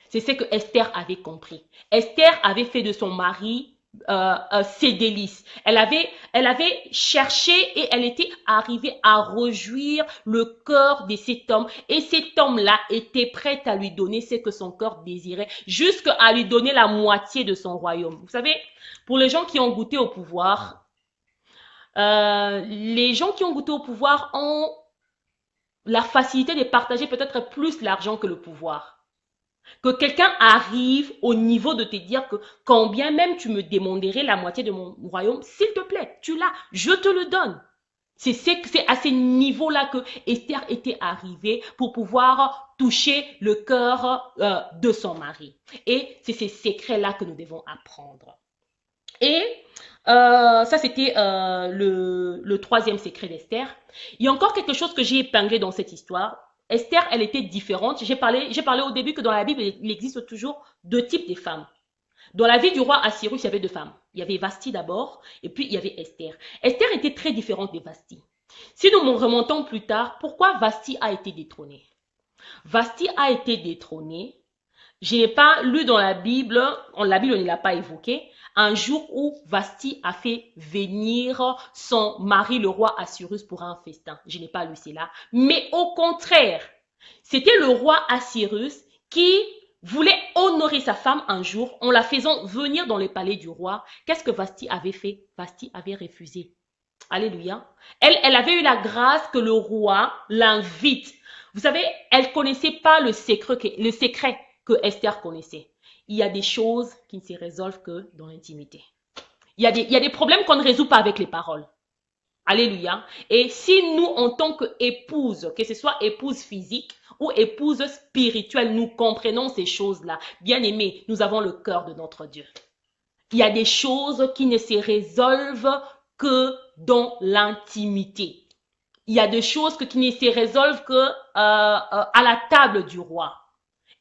C'est ce que Esther avait compris. Esther avait fait de son mari ses délices. Elle avait cherché et elle était arrivée à réjouir le cœur de cet homme. Et cet homme-là était prêt à lui donner ce que son cœur désirait, jusqu'à lui donner la moitié de son royaume. Vous savez, pour les gens qui ont goûté au pouvoir, les gens qui ont goûté au pouvoir ont la facilité de partager peut-être plus l'argent que le pouvoir. Que quelqu'un arrive au niveau de te dire que quand bien même tu me demanderais la moitié de mon royaume, s'il te plaît, tu l'as, je te le donne. C'est à ce niveau-là que Esther était arrivée pour pouvoir toucher le cœur de son mari. Et c'est ces secrets-là que nous devons apprendre. Et ça, c'était le troisième secret d'Esther. Il y a encore quelque chose que j'ai épinglé dans cette histoire. Esther, elle était différente. J'ai parlé au début que dans la Bible, il existe toujours deux types de femmes. Dans la vie du roi Assyrus, il y avait deux femmes. Il y avait Vasti d'abord, et puis il y avait Esther. Esther était très différente de Vasti. Si nous remontons plus tard, pourquoi Vasti a été détrônée? Vasti a été détrônée. Je n'ai pas lu dans la Bible on ne l'a pas évoqué, un jour où Vasti a fait venir son mari, le roi Assyrus, pour un festin. Je n'ai pas lu cela. Mais au contraire, c'était le roi Assyrus qui voulait honorer sa femme un jour en la faisant venir dans le palais du roi. Qu'est-ce que Vasti avait fait? Vasti avait refusé. Alléluia. Elle avait eu la grâce que le roi l'invite. Vous savez, elle ne connaissait pas le secret que Esther connaissait. Il y a des choses qui ne se résolvent que dans l'intimité. Il y a des problèmes qu'on ne résout pas avec les paroles. Alléluia. Et si nous, en tant qu'épouse, que ce soit épouse physique ou épouse spirituelle, nous comprenons ces choses-là, bien aimés, nous avons le cœur de notre Dieu. Il y a des choses qui ne se résolvent que dans l'intimité. Il y a des choses qui ne se résolvent que à la table du roi.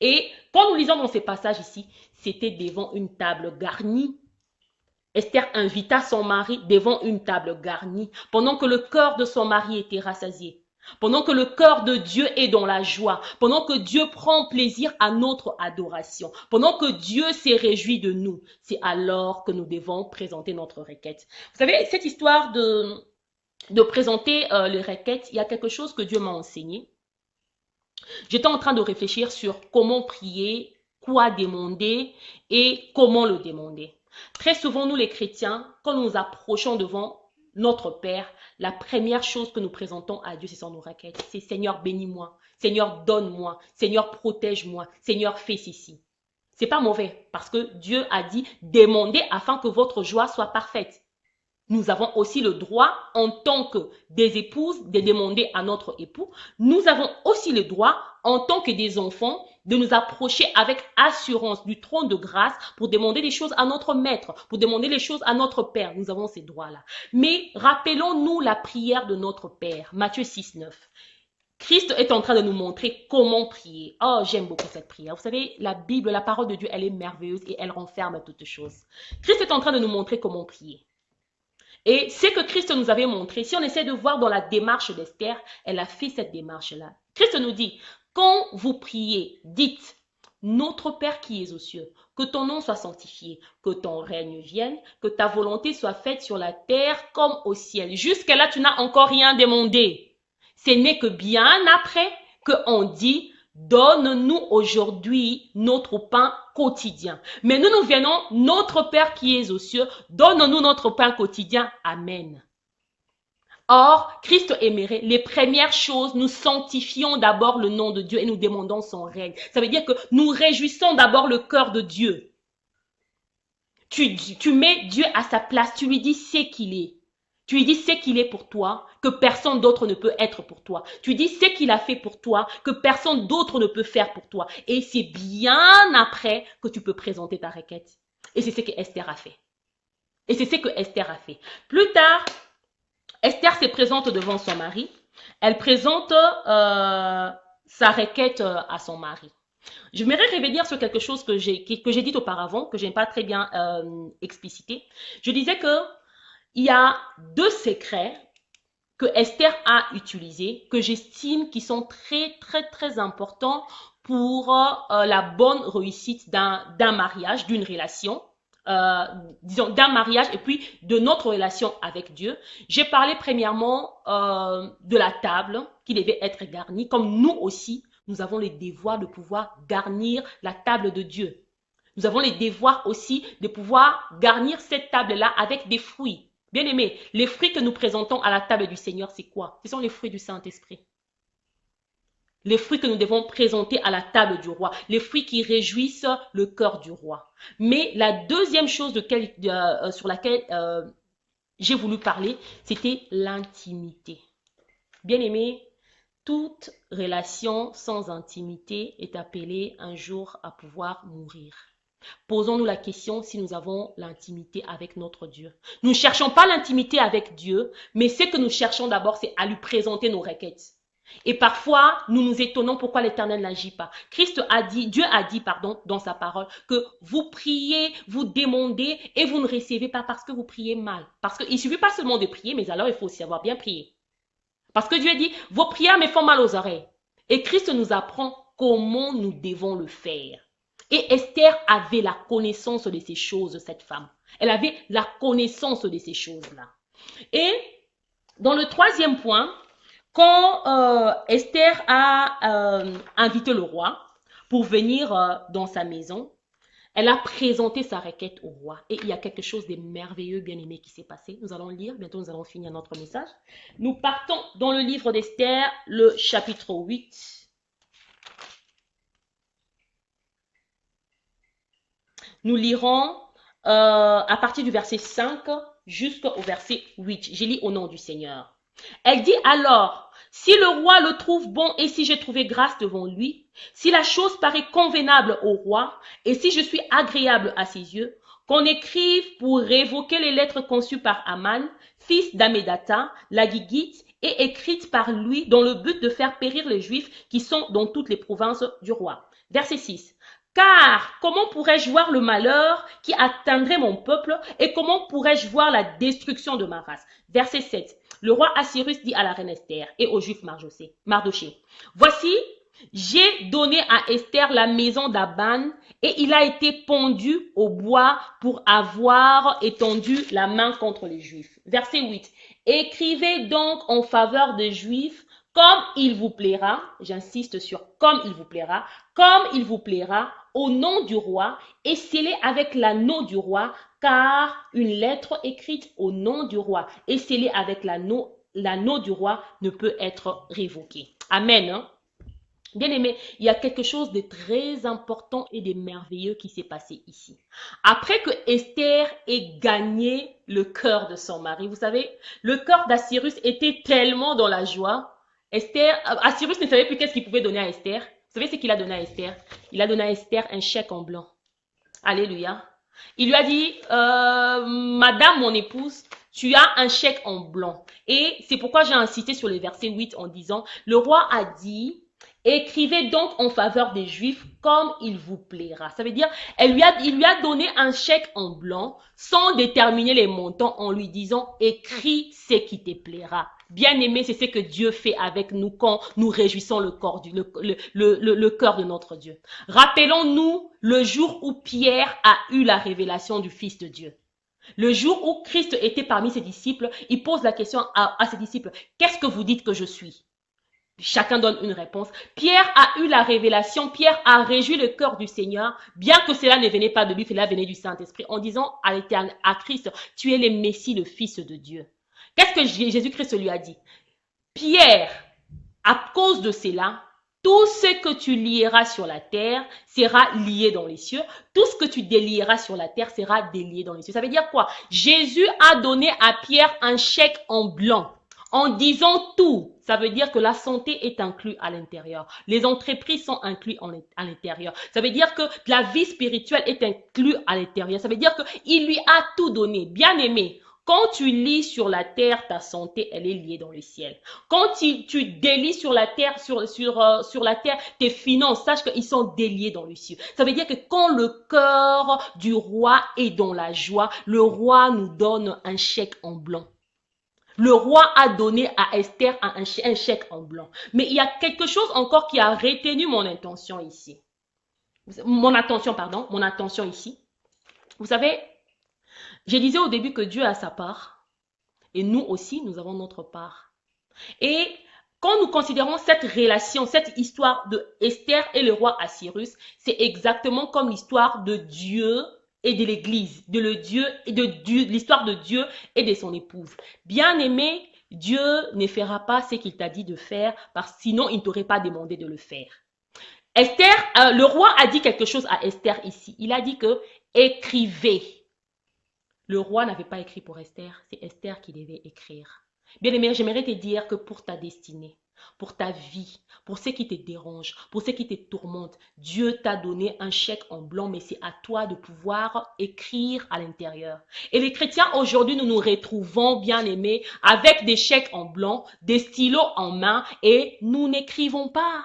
Et quand nous lisons dans ces passages ici, c'était devant une table garnie. Esther invita son mari devant une table garnie, pendant que le cœur de son mari était rassasié, pendant que le cœur de Dieu est dans la joie, pendant que Dieu prend plaisir à notre adoration, pendant que Dieu s'est réjoui de nous. C'est alors que nous devons présenter notre requête. Vous savez, cette histoire de présenter les requêtes, il y a quelque chose que Dieu m'a enseigné. J'étais en train de réfléchir sur comment prier, quoi demander et comment le demander. Très souvent, nous les chrétiens, quand nous nous approchons devant notre Père, la première chose que nous présentons à Dieu, c'est sur nos requêtes. C'est Seigneur, bénis-moi. Seigneur, donne-moi. Seigneur, protège-moi. Seigneur, fais ceci. C'est pas mauvais parce que Dieu a dit demandez afin que votre joie soit parfaite. Nous avons aussi le droit, en tant que des épouses, de demander à notre époux. Nous avons aussi le droit, en tant que des enfants, de nous approcher avec assurance du trône de grâce pour demander des choses à notre maître, pour demander les choses à notre Père. Nous avons ces droits-là. Mais rappelons-nous la prière de notre Père, Matthieu 6, 9. Christ est en train de nous montrer comment prier. Oh, j'aime beaucoup cette prière. Vous savez, la Bible, la parole de Dieu, elle est merveilleuse et elle renferme toutes choses. Christ est en train de nous montrer comment prier. Et ce que Christ nous avait montré, si on essaie de voir dans la démarche d'Esther, elle a fait cette démarche-là. Christ nous dit, quand vous priez, dites, notre Père qui es aux cieux, que ton nom soit sanctifié, que ton règne vienne, que ta volonté soit faite sur la terre comme au ciel. Jusque-là, tu n'as encore rien demandé. Ce n'est que bien après qu'on dit, donne-nous aujourd'hui notre pain quotidien. Mais nous venons, notre Père qui est aux cieux, donne-nous notre pain quotidien. Amen. Or, Christ aimerait, les premières choses, nous sanctifions d'abord le nom de Dieu et nous demandons son règne. Ça veut dire que nous réjouissons d'abord le cœur de Dieu. Tu mets Dieu à sa place, tu lui dis ce qu'il est. Tu lui dis ce qu'il est pour toi, que personne d'autre ne peut être pour toi. Tu dis ce qu'il a fait pour toi, que personne d'autre ne peut faire pour toi. Et c'est bien après que tu peux présenter ta requête. Et c'est ce que Esther a fait. Et c'est ce que Esther a fait. Plus tard, Esther se présente devant son mari. Elle présente sa requête à son mari. Je voudrais revenir sur quelque chose que j'ai dit auparavant, que je n'ai pas très bien explicité. Je disais que il y a 2 secrets que Esther a utilisés, que j'estime qui sont très, très, très importants pour la bonne réussite d'un mariage, d'une relation. Disons d'un mariage et puis de notre relation avec Dieu. J'ai parlé premièrement de la table qui devait être garnie, comme nous aussi, nous avons les devoirs de pouvoir garnir la table de Dieu. Nous avons les devoirs aussi de pouvoir garnir cette table-là avec des fruits. Bien aimé, les fruits que nous présentons à la table du Seigneur, c'est quoi? Ce sont les fruits du Saint-Esprit. Les fruits que nous devons présenter à la table du roi, les fruits qui réjouissent le cœur du roi. Mais la deuxième chose sur laquelle j'ai voulu parler, c'était l'intimité. Bien aimé, toute relation sans intimité est appelée un jour à pouvoir mourir. Posons-nous la question si nous avons l'intimité avec notre Dieu. Nous ne cherchons pas l'intimité avec Dieu, mais ce que nous cherchons d'abord, c'est à lui présenter nos requêtes. Et parfois, nous nous étonnons pourquoi l'Éternel n'agit pas. Dieu a dit, dans sa parole, que vous priez, vous demandez et vous ne recevez pas parce que vous priez mal. Parce qu'il ne suffit pas seulement de prier, mais alors il faut aussi avoir bien prié. Parce que Dieu dit, vos prières me font mal aux oreilles. Et Christ nous apprend comment nous devons le faire. Et Esther avait la connaissance de ces choses, cette femme. Elle avait la connaissance de ces choses-là. Et dans le 3e point, quand Esther a invité le roi pour venir dans sa maison, elle a présenté sa requête au roi. Et il y a quelque chose de merveilleux, bien aimé, qui s'est passé. Nous allons lire, bientôt nous allons finir notre message. Nous partons dans le livre d'Esther, le chapitre 8. Nous lirons à partir du verset 5 jusqu'au verset 8. Je lis au nom du Seigneur. Elle dit alors, si le roi le trouve bon et si j'ai trouvé grâce devant lui, si la chose paraît convenable au roi et si je suis agréable à ses yeux, qu'on écrive pour révoquer les lettres conçues par Aman, fils d'Amédata, la Guigite, et écrites par lui dans le but de faire périr les Juifs qui sont dans toutes les provinces du roi. Verset 6. Car comment pourrais-je voir le malheur qui atteindrait mon peuple et comment pourrais-je voir la destruction de ma race? Verset 7. Le roi Assyrus dit à la reine Esther et au juif Mardoché, voici, j'ai donné à Esther la maison d'Aban et il a été pendu au bois pour avoir étendu la main contre les Juifs. Verset 8. Écrivez donc en faveur des Juifs comme il vous plaira, j'insiste sur comme il vous plaira, au nom du roi et scellez avec l'anneau du roi, car une lettre écrite au nom du roi et scellée avec l'anneau du roi ne peut être révoquée. Amen. Hein? Bien aimé, il y a quelque chose de très important et de merveilleux qui s'est passé ici. Après que Esther ait gagné le cœur de son mari, vous savez, le cœur d'Assyrus était tellement dans la joie. Assyrus ne savait plus qu'est-ce qu'il pouvait donner à Esther. Vous savez ce qu'il a donné à Esther? Il a donné à Esther un chèque en blanc. Alléluia. Il lui a dit, Madame mon épouse, tu as un chèque en blanc. Et c'est pourquoi j'ai insisté sur le verset 8 en disant, le roi a dit Écrivez donc en faveur des Juifs comme il vous plaira. Ça veut dire, il lui a donné un chèque en blanc sans déterminer les montants en lui disant, écris ce qui te plaira. Bien aimé, c'est ce que Dieu fait avec nous quand nous réjouissons le cœur de notre Dieu. Rappelons-nous le jour où Pierre a eu la révélation du Fils de Dieu. Le jour où Christ était parmi ses disciples, il pose la question à ses disciples, qu'est-ce que vous dites que je suis? Chacun donne une réponse. Pierre a eu la révélation. Pierre a réjoui le cœur du Seigneur, bien que cela ne venait pas de lui, cela venait du Saint-Esprit, en disant à l'Éternel, à Christ, tu es le Messie, le Fils de Dieu. Qu'est-ce que Jésus-Christ lui a dit? Pierre, à cause de cela, tout ce que tu lieras sur la terre sera lié dans les cieux. Tout ce que tu délieras sur la terre sera délié dans les cieux. Ça veut dire quoi? Jésus a donné à Pierre un chèque en blanc. En disant tout, ça veut dire que la santé est inclue à l'intérieur. Les entreprises sont incluses à l'intérieur. Ça veut dire que la vie spirituelle est inclue à l'intérieur. Ça veut dire qu'il lui a tout donné. Bien aimé, quand tu lis sur la terre, ta santé, elle est liée dans le ciel. Quand tu délies sur la terre, sur la terre, tes finances, sache qu'ils sont déliés dans le ciel. Ça veut dire que quand le cœur du roi est dans la joie, le roi nous donne un chèque en blanc. Le roi a donné à Esther un chèque en blanc. Mais il y a quelque chose encore qui a retenu mon attention ici. Mon attention ici. Vous savez, je disais au début que Dieu a sa part. Et nous aussi, nous avons notre part. Et quand nous considérons cette relation, cette histoire de Esther et le roi Assyrus, c'est exactement comme l'histoire de Dieu et de l'Église, de l'histoire de Dieu et de son épouse. Bien aimé, Dieu ne fera pas ce qu'il t'a dit de faire, parce que sinon il ne t'aurait pas demandé de le faire. Esther, le roi a dit quelque chose à Esther ici. Il a dit que écrivez. Le roi n'avait pas écrit pour Esther, c'est Esther qui devait écrire. Bien aimé, j'aimerais te dire que pour ta destinée, pour ta vie, pour ce qui te dérange, pour ce qui te tourmente, Dieu t'a donné un chèque en blanc, mais c'est à toi de pouvoir écrire à l'intérieur. Et les chrétiens aujourd'hui, nous nous retrouvons, bien aimés, avec des chèques en blanc, des stylos en main, et nous n'écrivons pas.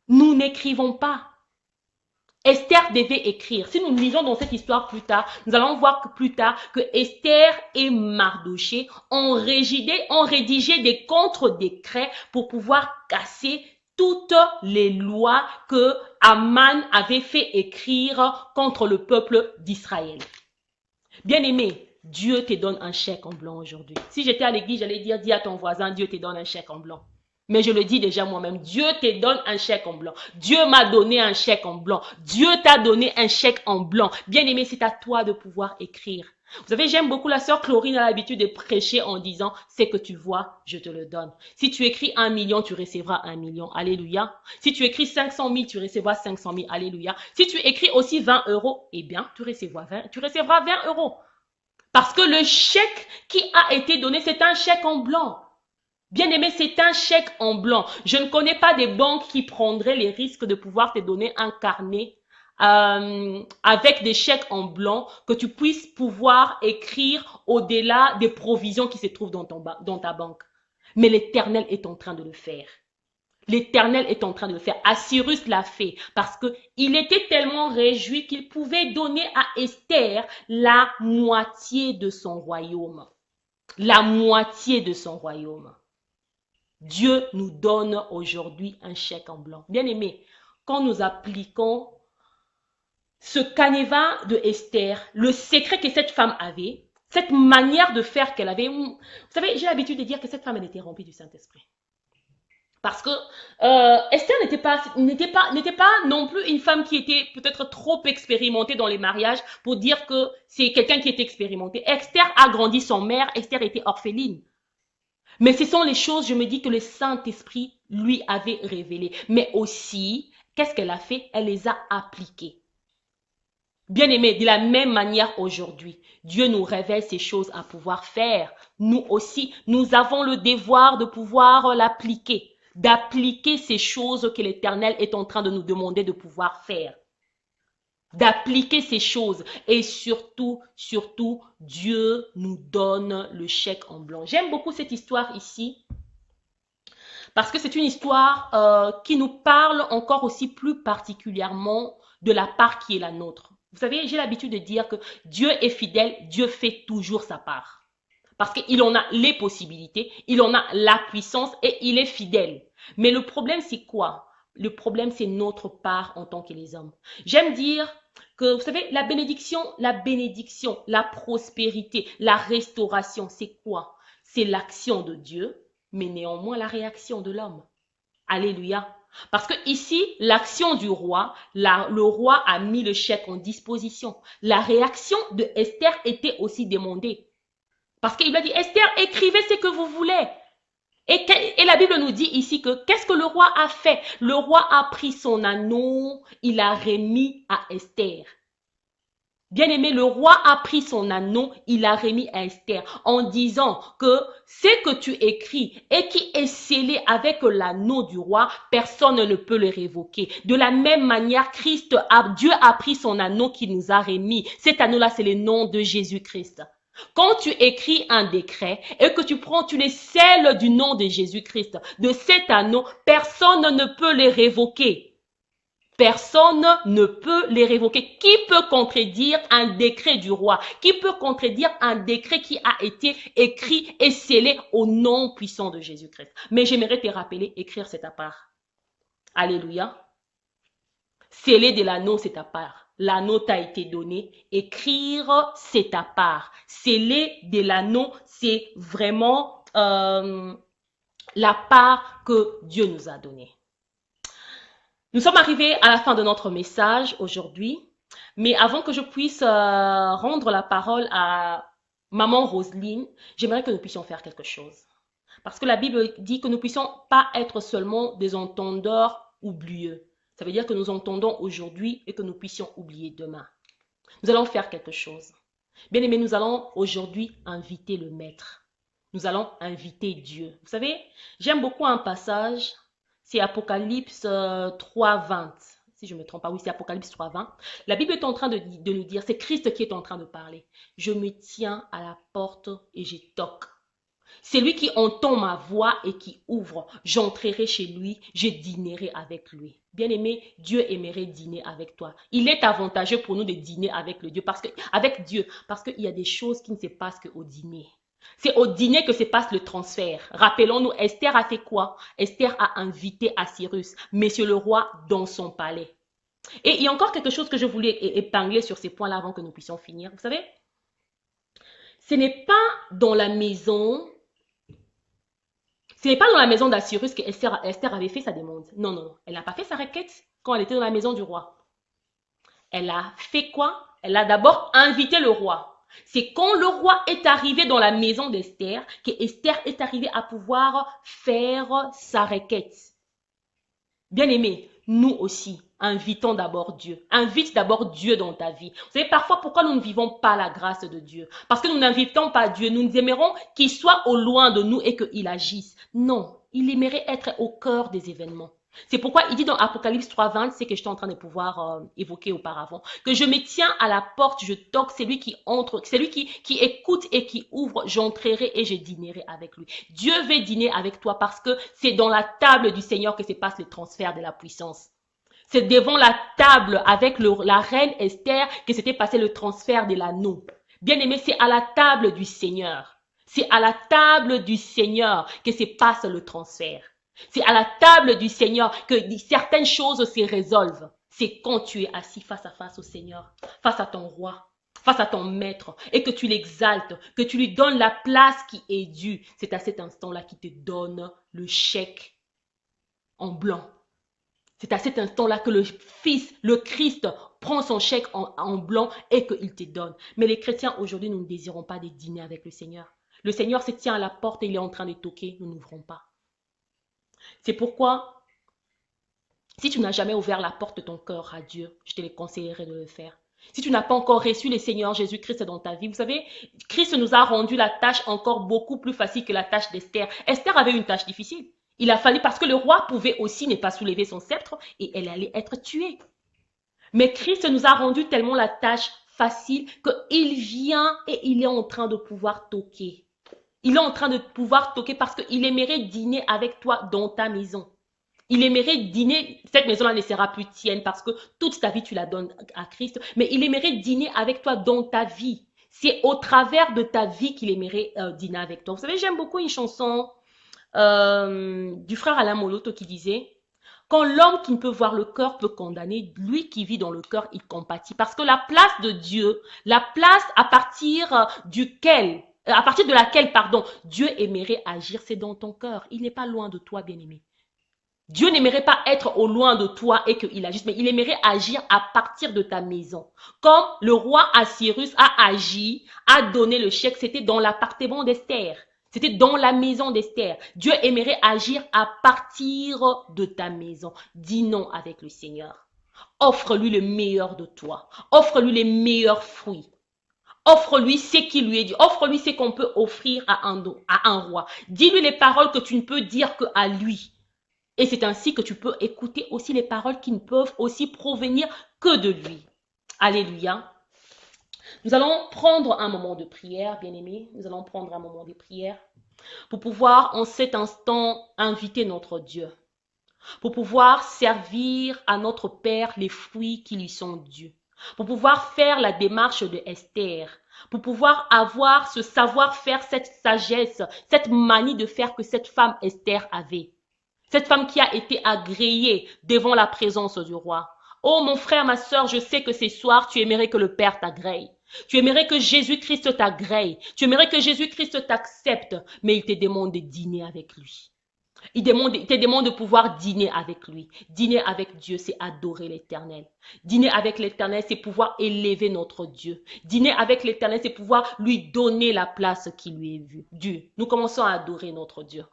Nous n'écrivons pas. Esther devait écrire. Si nous lisons dans cette histoire plus tard, nous allons voir que plus tard que Esther et Mardoché ont rédigé des contre-décrets pour pouvoir casser toutes les lois que Aman avait fait écrire contre le peuple d'Israël. Bien-aimé, Dieu te donne un chèque en blanc aujourd'hui. Si j'étais à l'église, j'allais dire, dis à ton voisin, Dieu te donne un chèque en blanc. Mais je le dis déjà moi-même, Dieu te donne un chèque en blanc. Dieu m'a donné un chèque en blanc. Dieu t'a donné un chèque en blanc. Bien aimé, c'est à toi de pouvoir écrire. Vous savez, j'aime beaucoup la sœur Chlorine a l'habitude de prêcher en disant, ce que tu vois, je te le donne. Si tu écris 1 million, tu recevras 1 million. Alléluia. Si tu écris 500 000, tu recevras 500 000. Alléluia. Si tu écris aussi 20 euros, eh bien, tu recevras 20 euros. Parce que le chèque qui a été donné, c'est un chèque en blanc. Bien aimé, c'est un chèque en blanc. Je ne connais pas des banques qui prendraient les risques de pouvoir te donner un carnet avec des chèques en blanc que tu puisses pouvoir écrire au-delà des provisions qui se trouvent dans ta banque. Mais l'Éternel est en train de le faire. L'Éternel est en train de le faire. Assyrus l'a fait parce qu'il était tellement réjoui qu'il pouvait donner à Esther la moitié de son royaume. La moitié de son royaume. Dieu nous donne aujourd'hui un chèque en blanc. Bien aimé, quand nous appliquons ce canevas de Esther, le secret que cette femme avait, cette manière de faire qu'elle avait, vous savez, j'ai l'habitude de dire que cette femme, elle était remplie du Saint-Esprit. Parce que Esther n'était pas non plus une femme qui était peut-être trop expérimentée dans les mariages pour dire que c'est quelqu'un qui était expérimenté. Esther a grandi sans mère, Esther était orpheline. Mais ce sont les choses, je me dis, que le Saint-Esprit lui avait révélées. Mais aussi, qu'est-ce qu'elle a fait? Elle les a appliquées. Bien aimé, de la même manière aujourd'hui, Dieu nous révèle ces choses à pouvoir faire. Nous aussi, nous avons le devoir de pouvoir l'appliquer, d'appliquer ces choses que l'Éternel est en train de nous demander de pouvoir faire. D'appliquer ces choses et surtout, Dieu nous donne le chèque en blanc. J'aime beaucoup cette histoire ici Parce que c'est une histoire qui nous parle encore aussi plus particulièrement de la part qui est la nôtre. Vous savez, j'ai l'habitude de dire que Dieu est fidèle, Dieu fait toujours sa part. Parce qu'il en a les possibilités, il en a la puissance et il est fidèle. Mais le problème, c'est quoi? Le problème, c'est notre part en tant que les hommes. J'aime dire que, vous savez, la bénédiction, la prospérité, la restauration, c'est quoi? C'est l'action de Dieu, mais néanmoins la réaction de l'homme. Alléluia. Parce que ici, l'action du roi, le roi a mis le chèque en disposition. La réaction de Esther était aussi demandée. Parce qu'il lui a dit, Esther, écrivez ce que vous voulez. Et la Bible nous dit ici que qu'est-ce que le roi a fait? Le roi a pris son anneau, il l'a remis à Esther. Bien-aimé, le roi a pris son anneau, il l'a remis à Esther en disant que ce que tu écris et qui est scellé avec l'anneau du roi, personne ne peut le révoquer. De la même manière, Dieu a pris son anneau qu'il nous a remis. Cet anneau-là, c'est le nom de Jésus-Christ. Quand tu écris un décret et que tu les scelles du nom de Jésus-Christ, de cet anneau, personne ne peut les révoquer. Personne ne peut les révoquer. Qui peut contredire un décret du roi? Qui peut contredire un décret qui a été écrit et scellé au nom puissant de Jésus-Christ? Mais j'aimerais te rappeler, écrire c'est ta part. Alléluia. Sceller de l'anneau, c'est ta part. L'anneau t'a été donné. Écrire, c'est ta part. Sceller de l'anneau, c'est vraiment la part que Dieu nous a donnée. Nous sommes arrivés à la fin de notre message aujourd'hui, mais avant que je puisse rendre la parole à Maman Roselyne, j'aimerais que nous puissions faire quelque chose. Parce que la Bible dit que nous ne puissions pas être seulement des entendeurs oublieux. Ça veut dire que nous entendons aujourd'hui et que nous puissions oublier demain. Nous allons faire quelque chose. Bien aimé, nous allons aujourd'hui inviter le Maître. Nous allons inviter Dieu. Vous savez, j'aime beaucoup un passage. C'est Apocalypse 3.20. Si je ne me trompe pas, oui, c'est Apocalypse 3.20. La Bible est en train de nous dire, c'est Christ qui est en train de parler. Je me tiens à la porte et je toque. C'est lui qui entend ma voix et qui ouvre. J'entrerai chez lui, je dînerai avec lui. Bien-aimé, Dieu aimerait dîner avec toi. Il est avantageux pour nous de dîner avec Dieu parce qu'il y a des choses qui ne se passent qu'au dîner. C'est au dîner que se passe le transfert. Rappelons-nous, Esther a fait quoi? Esther a invité Assyrus, monsieur le roi, dans son palais. Et il y a encore quelque chose que je voulais épingler sur ces points-là avant que nous puissions finir. Vous savez, ce n'est pas dans la maison d'Assyrus que Esther avait fait sa demande. Non, non, non. Elle n'a pas fait sa requête quand elle était dans la maison du roi. Elle a fait quoi? Elle a d'abord invité le roi. C'est quand le roi est arrivé dans la maison d'Esther que Esther est arrivée à pouvoir faire sa requête. Bien-aimé, nous aussi, invitons d'abord Dieu. Invite d'abord Dieu dans ta vie. Vous savez, parfois, pourquoi nous ne vivons pas la grâce de Dieu? Parce que nous n'invitons pas Dieu. Nous aimerons qu'il soit au loin de nous et qu'il agisse. Non, il aimerait être au cœur des événements. C'est pourquoi il dit dans Apocalypse 3.20, c'est que j'étais en train de pouvoir évoquer auparavant, que je me tiens à la porte, je toque, c'est lui qui entre, c'est lui qui écoute et qui ouvre, j'entrerai et je dînerai avec lui. Dieu veut dîner avec toi parce que c'est dans la table du Seigneur que se passe le transfert de la puissance. C'est devant la table avec la reine Esther que s'était passé le transfert de l'anneau. Bien aimé, c'est à la table du Seigneur. C'est à la table du Seigneur que se passe le transfert. C'est à la table du Seigneur que certaines choses se résolvent. C'est quand tu es assis face à face au Seigneur, face à ton roi, face à ton maître, et que tu l'exaltes, que tu lui donnes la place qui est due. C'est à cet instant-là qu'il te donne le chèque en blanc. C'est à cet instant-là que le Fils, le Christ, prend son chèque en blanc et qu'il te donne. Mais les chrétiens, aujourd'hui, nous ne désirons pas de dîner avec le Seigneur. Le Seigneur se tient à la porte et il est en train de toquer. Nous n'ouvrons pas. C'est pourquoi, si tu n'as jamais ouvert la porte de ton cœur à Dieu, je te le conseillerais de le faire. Si tu n'as pas encore reçu le Seigneur Jésus-Christ dans ta vie, vous savez, Christ nous a rendu la tâche encore beaucoup plus facile que la tâche d'Esther. Esther avait une tâche difficile. Il a fallu, parce que le roi pouvait aussi ne pas soulever son sceptre et elle allait être tuée. Mais Christ nous a rendu tellement la tâche facile qu'il vient et il est en train de pouvoir toquer. Il est en train de pouvoir toquer parce qu'il aimerait dîner avec toi dans ta maison. Il aimerait dîner, cette maison-là ne sera plus tienne parce que toute ta vie tu la donnes à Christ, mais il aimerait dîner avec toi dans ta vie. C'est au travers de ta vie qu'il aimerait dîner avec toi. Vous savez, j'aime beaucoup une chanson du frère Alain Moloto qui disait, quand l'homme qui ne peut voir le cœur peut condamner, lui qui vit dans le cœur, il compatit. Parce que la place de Dieu, la place à partir à partir de laquelle, pardon, Dieu aimerait agir, c'est dans ton cœur. Il n'est pas loin de toi, bien-aimé. Dieu n'aimerait pas être au loin de toi et qu'il agisse, mais il aimerait agir à partir de ta maison. Comme le roi Assyrus a agi, a donné le chèque, c'était dans l'appartement d'Esther. C'était dans la maison d'Esther. Dieu aimerait agir à partir de ta maison. Dis non avec le Seigneur. Offre-lui le meilleur de toi. Offre-lui les meilleurs fruits. Offre-lui ce qui lui est dit. Offre-lui ce qu'on peut offrir à un roi. Dis-lui les paroles que tu ne peux dire qu'à lui. Et c'est ainsi que tu peux écouter aussi les paroles qui ne peuvent aussi provenir que de lui. Alléluia. Nous allons prendre un moment de prière, bien-aimés. Nous allons prendre un moment de prière pour pouvoir en cet instant inviter notre Dieu. Pour pouvoir servir à notre Père les fruits qui lui sont dus. Pour pouvoir faire la démarche de Esther. Pour pouvoir avoir ce savoir-faire, cette sagesse, cette manie de faire que cette femme Esther avait. Cette femme qui a été agréée devant la présence du roi. Oh mon frère, ma soeur, je sais que ce soir, tu aimerais que le Père t'agrée. Tu aimerais que Jésus-Christ t'agrée. Tu aimerais que Jésus-Christ t'accepte. Mais il te demande de dîner avec lui. Il te demande de pouvoir dîner avec lui. Dîner avec Dieu, c'est adorer l'Éternel. Dîner avec l'Éternel, c'est pouvoir élever notre Dieu. Dîner avec l'Éternel, c'est pouvoir lui donner la place qui lui est due. Nous commençons à adorer notre Dieu.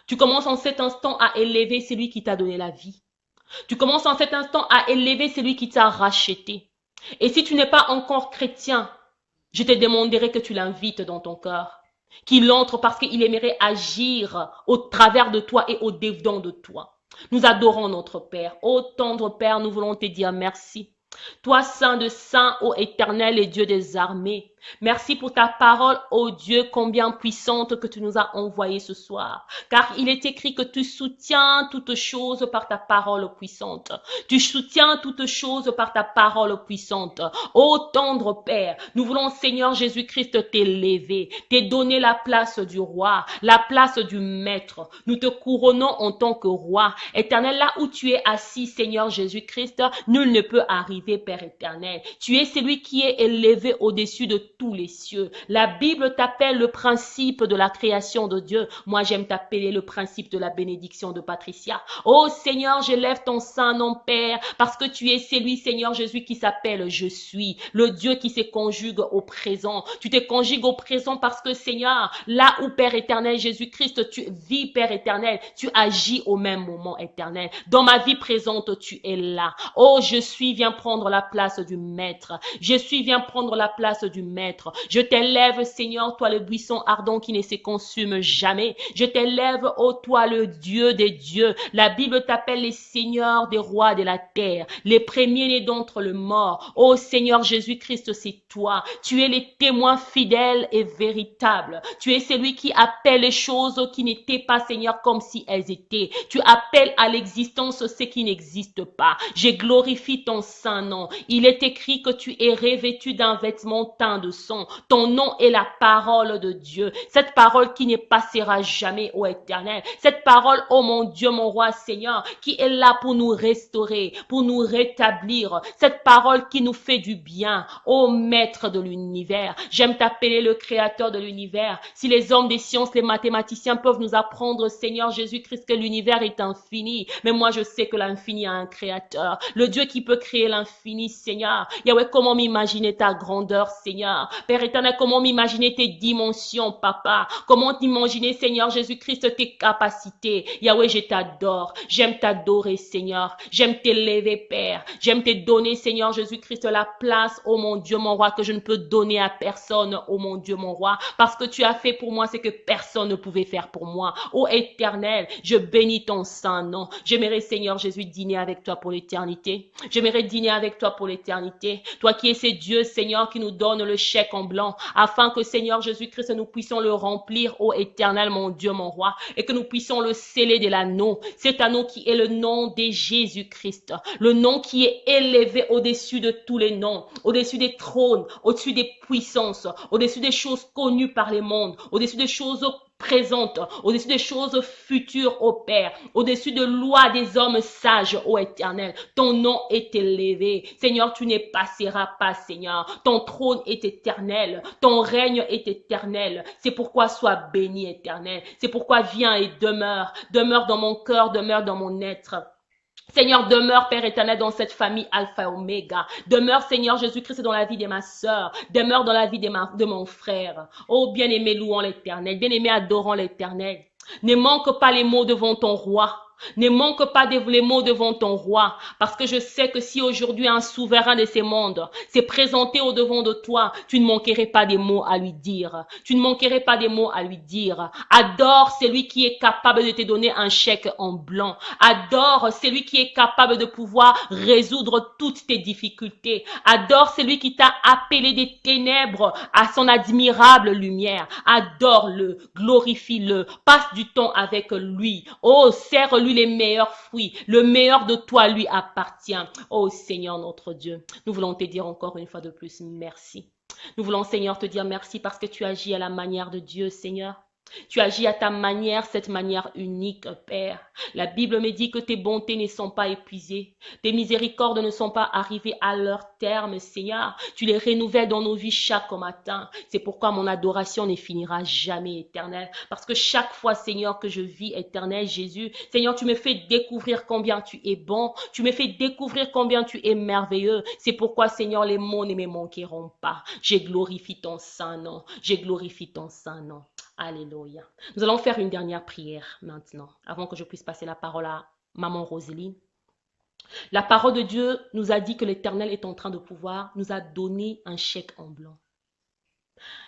Tu commences en cet instant à élever celui qui t'a donné la vie. Tu commences en cet instant à élever celui qui t'a racheté. Et si tu n'es pas encore chrétien, je te demanderai que tu l'invites dans ton cœur. Qu'il entre parce qu'il aimerait agir au travers de toi et au dedans de toi. Nous adorons notre Père. Ô tendre Père, nous voulons te dire merci. Toi, Saint de Saints, ô Éternel et Dieu des armées. Merci pour ta parole, ô Dieu, combien puissante que tu nous as envoyée ce soir. Car il est écrit que tu soutiens toutes choses par ta parole puissante. Tu soutiens toutes choses par ta parole puissante. Ô tendre Père, nous voulons, Seigneur Jésus-Christ, t'élever, te donner la place du roi, la place du maître. Nous te couronnons en tant que roi. Éternel, là où tu es assis, Seigneur Jésus-Christ, nul ne peut arriver, Père éternel. Tu es celui qui est élevé au-dessus de tous les cieux. La Bible t'appelle le principe de la création de Dieu. Moi, j'aime t'appeler le principe de la bénédiction de Patricia. Oh Seigneur, j'élève ton saint nom, Père, parce que tu es celui, Seigneur Jésus, qui s'appelle Je suis, le Dieu qui se conjugue au présent. Tu te conjugues au présent parce que, Seigneur, là où, Père éternel, Jésus-Christ, tu vis, Père éternel, tu agis au même moment, éternel. Dans ma vie présente, tu es là. Oh, je suis, viens prendre la place du Maître. Je suis, viens prendre la place du Maître. Je t'élève, Seigneur, toi le buisson ardent qui ne se consume jamais. Je t'élève, ô toi le Dieu des dieux. La Bible t'appelle les seigneurs des rois de la terre, les premiers-nés d'entre les morts. Ô Seigneur Jésus-Christ, c'est toi. Tu es le témoin fidèle et véritable. Tu es celui qui appelle les choses qui n'étaient pas, Seigneur, comme si elles étaient. Tu appelles à l'existence ce qui n'existe pas. Je glorifie ton saint nom. Il est écrit que tu es revêtu d'un vêtement teint de sang. Ton nom est la parole de Dieu. Cette parole qui ne passera jamais, ô Éternel. Cette parole, ô mon Dieu, mon roi Seigneur, qui est là pour nous restaurer, pour nous rétablir. Cette parole qui nous fait du bien, ô Maître de l'univers. J'aime t'appeler le Créateur de l'univers. Si les hommes des sciences, les mathématiciens peuvent nous apprendre, Seigneur Jésus-Christ, que l'univers est infini, mais moi je sais que l'infini a un Créateur. Le Dieu qui peut créer l'infini, Seigneur. Yahweh, comment m'imaginer ta grandeur, Seigneur. Père éternel, comment m'imaginer tes dimensions, Papa. Comment t'imaginer, Seigneur Jésus-Christ, tes capacités. Yahweh, je t'adore. J'aime t'adorer, Seigneur. J'aime t'élever, Père. J'aime te donner, Seigneur Jésus-Christ, la place, oh mon Dieu, mon roi, que je ne peux donner à personne, oh mon Dieu, mon roi. Parce que tu as fait pour moi ce que personne ne pouvait faire pour moi. Oh éternel, je bénis ton saint nom. J'aimerais, Seigneur Jésus, dîner avec toi pour l'éternité. J'aimerais dîner avec toi pour l'éternité. Toi qui es ce Dieu, Seigneur, qui nous donne le chèque chèque en blanc, afin que, Seigneur Jésus-Christ, nous puissions le remplir, ô Éternel, mon Dieu, mon roi, et que nous puissions le sceller de l'anneau, cet anneau qui est le nom de Jésus-Christ, le nom qui est élevé au-dessus de tous les noms, au-dessus des trônes, au-dessus des puissances, au-dessus des choses connues par les mondes, au-dessus des choses présentes, au-dessus des choses futures, ô Père, au-dessus de lois des hommes sages, ô Éternel. Ton nom est élevé. Seigneur, tu n'effaceras pas, Seigneur. Ton trône est éternel. Ton règne est éternel. C'est pourquoi sois béni, Éternel. C'est pourquoi viens et demeure. Demeure dans mon cœur, demeure dans mon être. Seigneur, demeure, Père éternel, dans cette famille Alpha et Oméga. Demeure, Seigneur Jésus-Christ, dans la vie de ma sœur. Demeure dans la vie de mon frère. Oh, bien-aimé, louons l'Éternel. Bien-aimé, adorons l'Éternel. Ne manque pas les mots devant ton roi. Ne manque pas les mots devant ton roi, parce que je sais que si aujourd'hui un souverain de ces mondes s'est présenté au devant de toi, tu ne manquerais pas des mots à lui dire. Tu ne manquerais pas des mots à lui dire. Adore celui qui est capable de te donner un chèque en blanc. Adore celui qui est capable de pouvoir résoudre toutes tes difficultés. Adore celui qui t'a appelé des ténèbres à son admirable lumière. Adore-le, glorifie-le, passe du temps avec lui. Oh, serre-lui les meilleurs fruits. Le meilleur de toi lui appartient. Oh Seigneur notre Dieu, nous voulons te dire encore une fois de plus merci. Nous voulons, Seigneur, te dire merci parce que tu agis à la manière de Dieu, Seigneur. Tu agis à ta manière, cette manière unique, Père. La Bible me dit que tes bontés ne sont pas épuisées. Tes miséricordes ne sont pas arrivées à leur terme, Seigneur. Tu les renouvelles dans nos vies chaque matin. C'est pourquoi mon adoration ne finira jamais, Éternel. Parce que chaque fois, Seigneur, que je vis, Éternel Jésus, Seigneur, tu me fais découvrir combien tu es bon. Tu me fais découvrir combien tu es merveilleux. C'est pourquoi, Seigneur, les mots ne me manqueront pas. Je glorifie ton saint nom. Je glorifie ton saint nom. Alléluia. Nous allons faire une dernière prière maintenant, avant que je puisse passer la parole à Maman Roséline. La parole de Dieu nous a dit que l'Éternel est en train de pouvoir, nous a donné un chèque en blanc.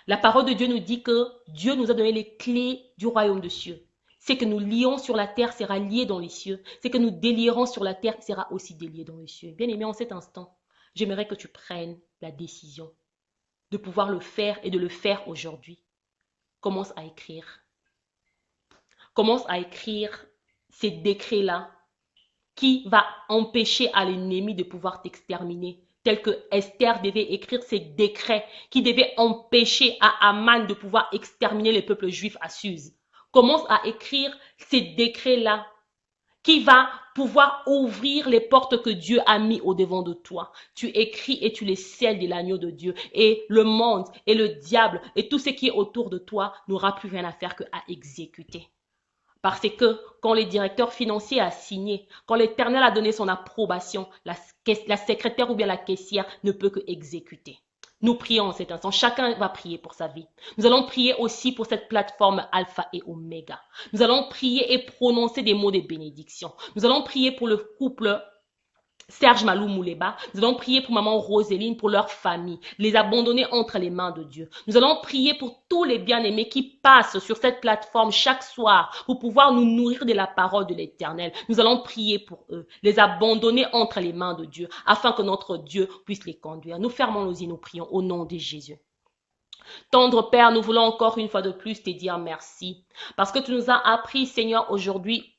La parole de Dieu nous dit que Dieu nous a donné les clés du royaume des cieux. Ce que nous lions sur la terre sera lié dans les cieux. Ce que nous délierons sur la terre sera aussi délié dans les cieux. Bien aimé, en cet instant, j'aimerais que tu prennes la décision de pouvoir le faire et de le faire aujourd'hui. Commence à écrire. Commence à écrire ces décrets-là qui va empêcher à l'ennemi de pouvoir t'exterminer. Tel que Esther devait écrire ces décrets qui devaient empêcher à Aman de pouvoir exterminer les peuples juifs à Suse. Commence à écrire ces décrets-là qui va pouvoir ouvrir les portes que Dieu a mis au devant de toi. Tu écris et tu les scelles de l'agneau de Dieu. Et le monde et le diable et tout ce qui est autour de toi n'aura plus rien à faire qu'à exécuter. Parce que quand le directeur financier a signé, quand l'Éternel a donné son approbation, la secrétaire ou bien la caissière ne peut que exécuter. Nous prions en cet instant. Chacun va prier pour sa vie. Nous allons prier aussi pour cette plateforme Alpha et Oméga. Nous allons prier et prononcer des mots de bénédiction. Nous allons prier pour le couple Serge Malou Mouleba. Nous allons prier pour maman Roséline, pour leur famille, les abandonner entre les mains de Dieu. Nous allons prier pour tous les bien-aimés qui passent sur cette plateforme chaque soir pour pouvoir nous nourrir de la parole de l'Éternel. Nous allons prier pour eux, les abandonner entre les mains de Dieu, afin que notre Dieu puisse les conduire. Nous fermons nos yeux, nous prions au nom de Jésus. Tendre Père, nous voulons encore une fois de plus te dire merci, parce que tu nous as appris, Seigneur, aujourd'hui,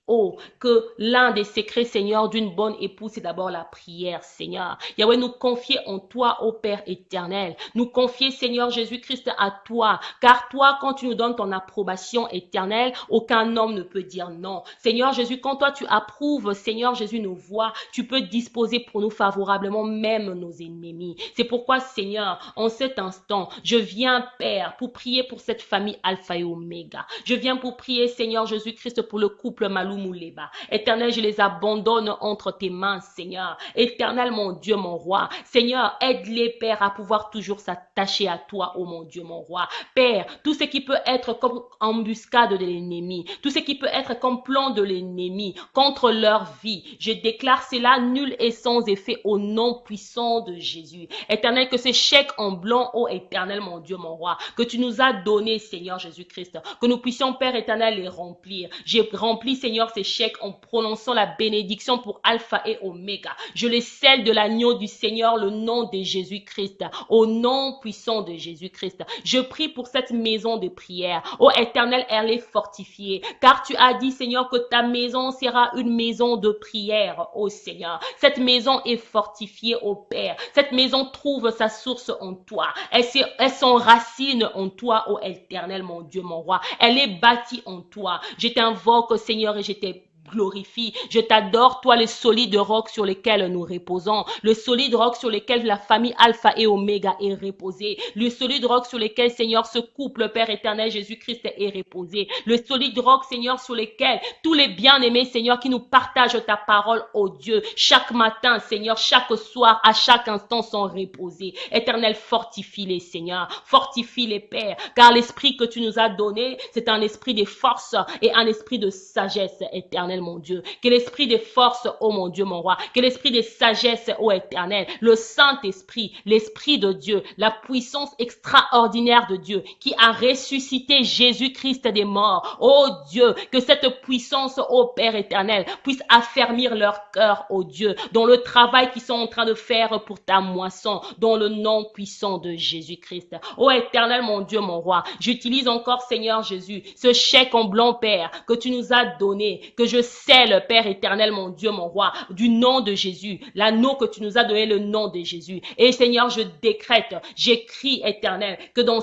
que l'un des secrets, Seigneur, d'une bonne épouse, c'est d'abord la prière, Seigneur. Yahweh, nous confier en toi, ô Père éternel. Nous confier, Seigneur Jésus-Christ, à toi. Car toi, quand tu nous donnes ton approbation éternelle, aucun homme ne peut dire non. Seigneur Jésus, quand toi tu approuves, Seigneur Jésus, nos voix, tu peux disposer pour nous favorablement même nos ennemis. C'est pourquoi, Seigneur, en cet instant, je viens, Père, pour prier pour cette famille Alpha et Oméga. Je viens pour prier, Seigneur Jésus-Christ, pour le couple Malou Mouleba. Éternel, je les abandonne entre tes mains, Seigneur. Éternel, mon Dieu, mon roi. Seigneur, aide-les, Père, à pouvoir toujours s'attacher à toi, oh mon Dieu, mon roi. Père, tout ce qui peut être comme embuscade de l'ennemi, tout ce qui peut être comme plan de l'ennemi contre leur vie, je déclare cela nul et sans effet au nom puissant de Jésus. Éternel, que ces chèques en blanc, oh éternel, mon Dieu, mon roi, que tu nous as donné, Seigneur Jésus-Christ, que nous puissions, Père éternel, les remplir. J'ai rempli, Seigneur, Seigneur, ces chèques en prononçant la bénédiction pour Alpha et Oméga. Je les scelle de l'agneau du Seigneur, le nom de Jésus-Christ, au nom puissant de Jésus-Christ. Je prie pour cette maison de prière. Ô Éternel, elle est fortifiée, car tu as dit, Seigneur, que ta maison sera une maison de prière, ô Seigneur. Cette maison est fortifiée, ô Père. Cette maison trouve sa source en toi. Elle s'enracine en toi, ô Éternel, mon Dieu, mon roi. Elle est bâtie en toi. Je t'invoque, Seigneur, et je te glorifie. Je t'adore, toi, le solide roc sur lequel nous reposons, le solide roc sur lequel la famille Alpha et Oméga est reposée, le solide roc sur lequel, Seigneur, ce couple, Père éternel, Jésus-Christ est reposé, le solide roc, Seigneur, sur lequel tous les bien-aimés, Seigneur, qui nous partagent ta parole, ô Dieu, chaque matin, Seigneur, chaque soir, à chaque instant sont reposés. Éternel, fortifie-les, Seigneur, fortifie-les, Père, car l'esprit que tu nous as donné, c'est un esprit de force et un esprit de sagesse, éternel, mon Dieu. Que l'esprit de force, oh mon Dieu, mon roi, que l'esprit de sagesse, oh éternel, le Saint-Esprit, l'Esprit de Dieu, la puissance extraordinaire de Dieu qui a ressuscité Jésus-Christ des morts, oh Dieu, que cette puissance, oh Père éternel, puisse affermir leur cœur, oh Dieu, dans le travail qu'ils sont en train de faire pour ta moisson, dans le nom puissant de Jésus-Christ. Oh éternel, mon Dieu, mon roi, j'utilise encore, Seigneur Jésus, ce chèque en blanc, Père, que tu nous as donné, que je scelle, Père éternel, mon Dieu, mon roi, du nom de Jésus, l'anneau que tu nous as donné, le nom de Jésus. Et Seigneur, je décrète, j'écris, éternel, que dans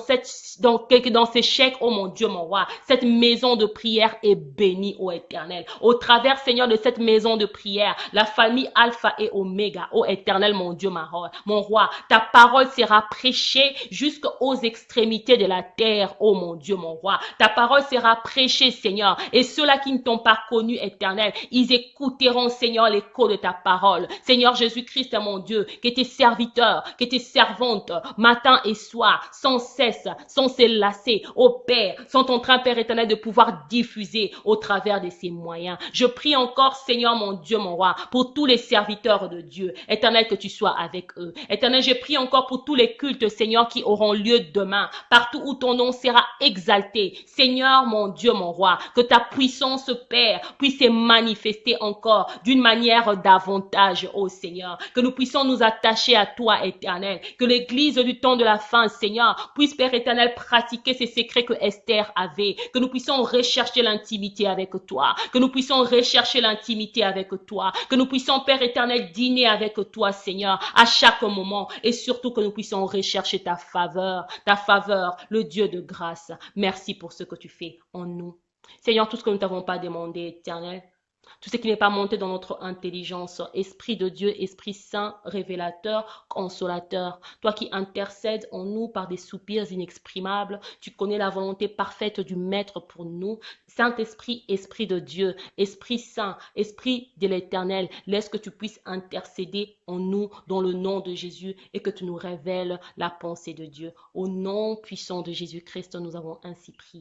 ces chèques, oh mon Dieu, mon roi, cette maison de prière est bénie, oh éternel. Au travers, Seigneur, de cette maison de prière, la famille Alpha et Oméga, oh éternel, mon Dieu, mon roi, ta parole sera prêchée jusqu'aux extrémités de la terre, oh mon Dieu, mon roi. Ta parole sera prêchée, Seigneur, et ceux-là qui ne t'ont pas connu, éternel, ils écouteront, Seigneur, l'écho de ta parole. Seigneur Jésus-Christ, mon Dieu, que tes serviteurs, que tes servantes, matin et soir, sans cesse, sans se lasser, ô Père, sont en train, Père éternel, de pouvoir diffuser au travers de ces moyens. Je prie encore, Seigneur, mon Dieu, mon roi, pour tous les serviteurs de Dieu. Éternel, que tu sois avec eux. Éternel, je prie encore pour tous les cultes, Seigneur, qui auront lieu demain, partout où ton nom sera exalté. Seigneur, mon Dieu, mon roi, que ta puissance, Père, puisse se manifester encore d'une manière davantage, ô Seigneur. Que nous puissions nous attacher à toi, éternel. Que l'église du temps de la fin, Seigneur, puisse, Père éternel, pratiquer ces secrets que Esther avait. Que nous puissions rechercher l'intimité avec toi. Que nous puissions rechercher l'intimité avec toi. Que nous puissions, Père éternel, dîner avec toi, Seigneur, à chaque moment. Et surtout que nous puissions rechercher ta faveur, le Dieu de grâce. Merci pour ce que tu fais en nous. Seigneur, tout ce que nous ne t'avons pas demandé, éternel, tout ce qui n'est pas monté dans notre intelligence, Esprit de Dieu, Esprit Saint, révélateur, consolateur, toi qui intercèdes en nous par des soupirs inexprimables, tu connais la volonté parfaite du Maître pour nous. Saint-Esprit, Esprit de Dieu, Esprit Saint, Esprit de l'Éternel, laisse que tu puisses intercéder en nous dans le nom de Jésus et que tu nous révèles la pensée de Dieu. Au nom puissant de Jésus-Christ, nous avons ainsi prié.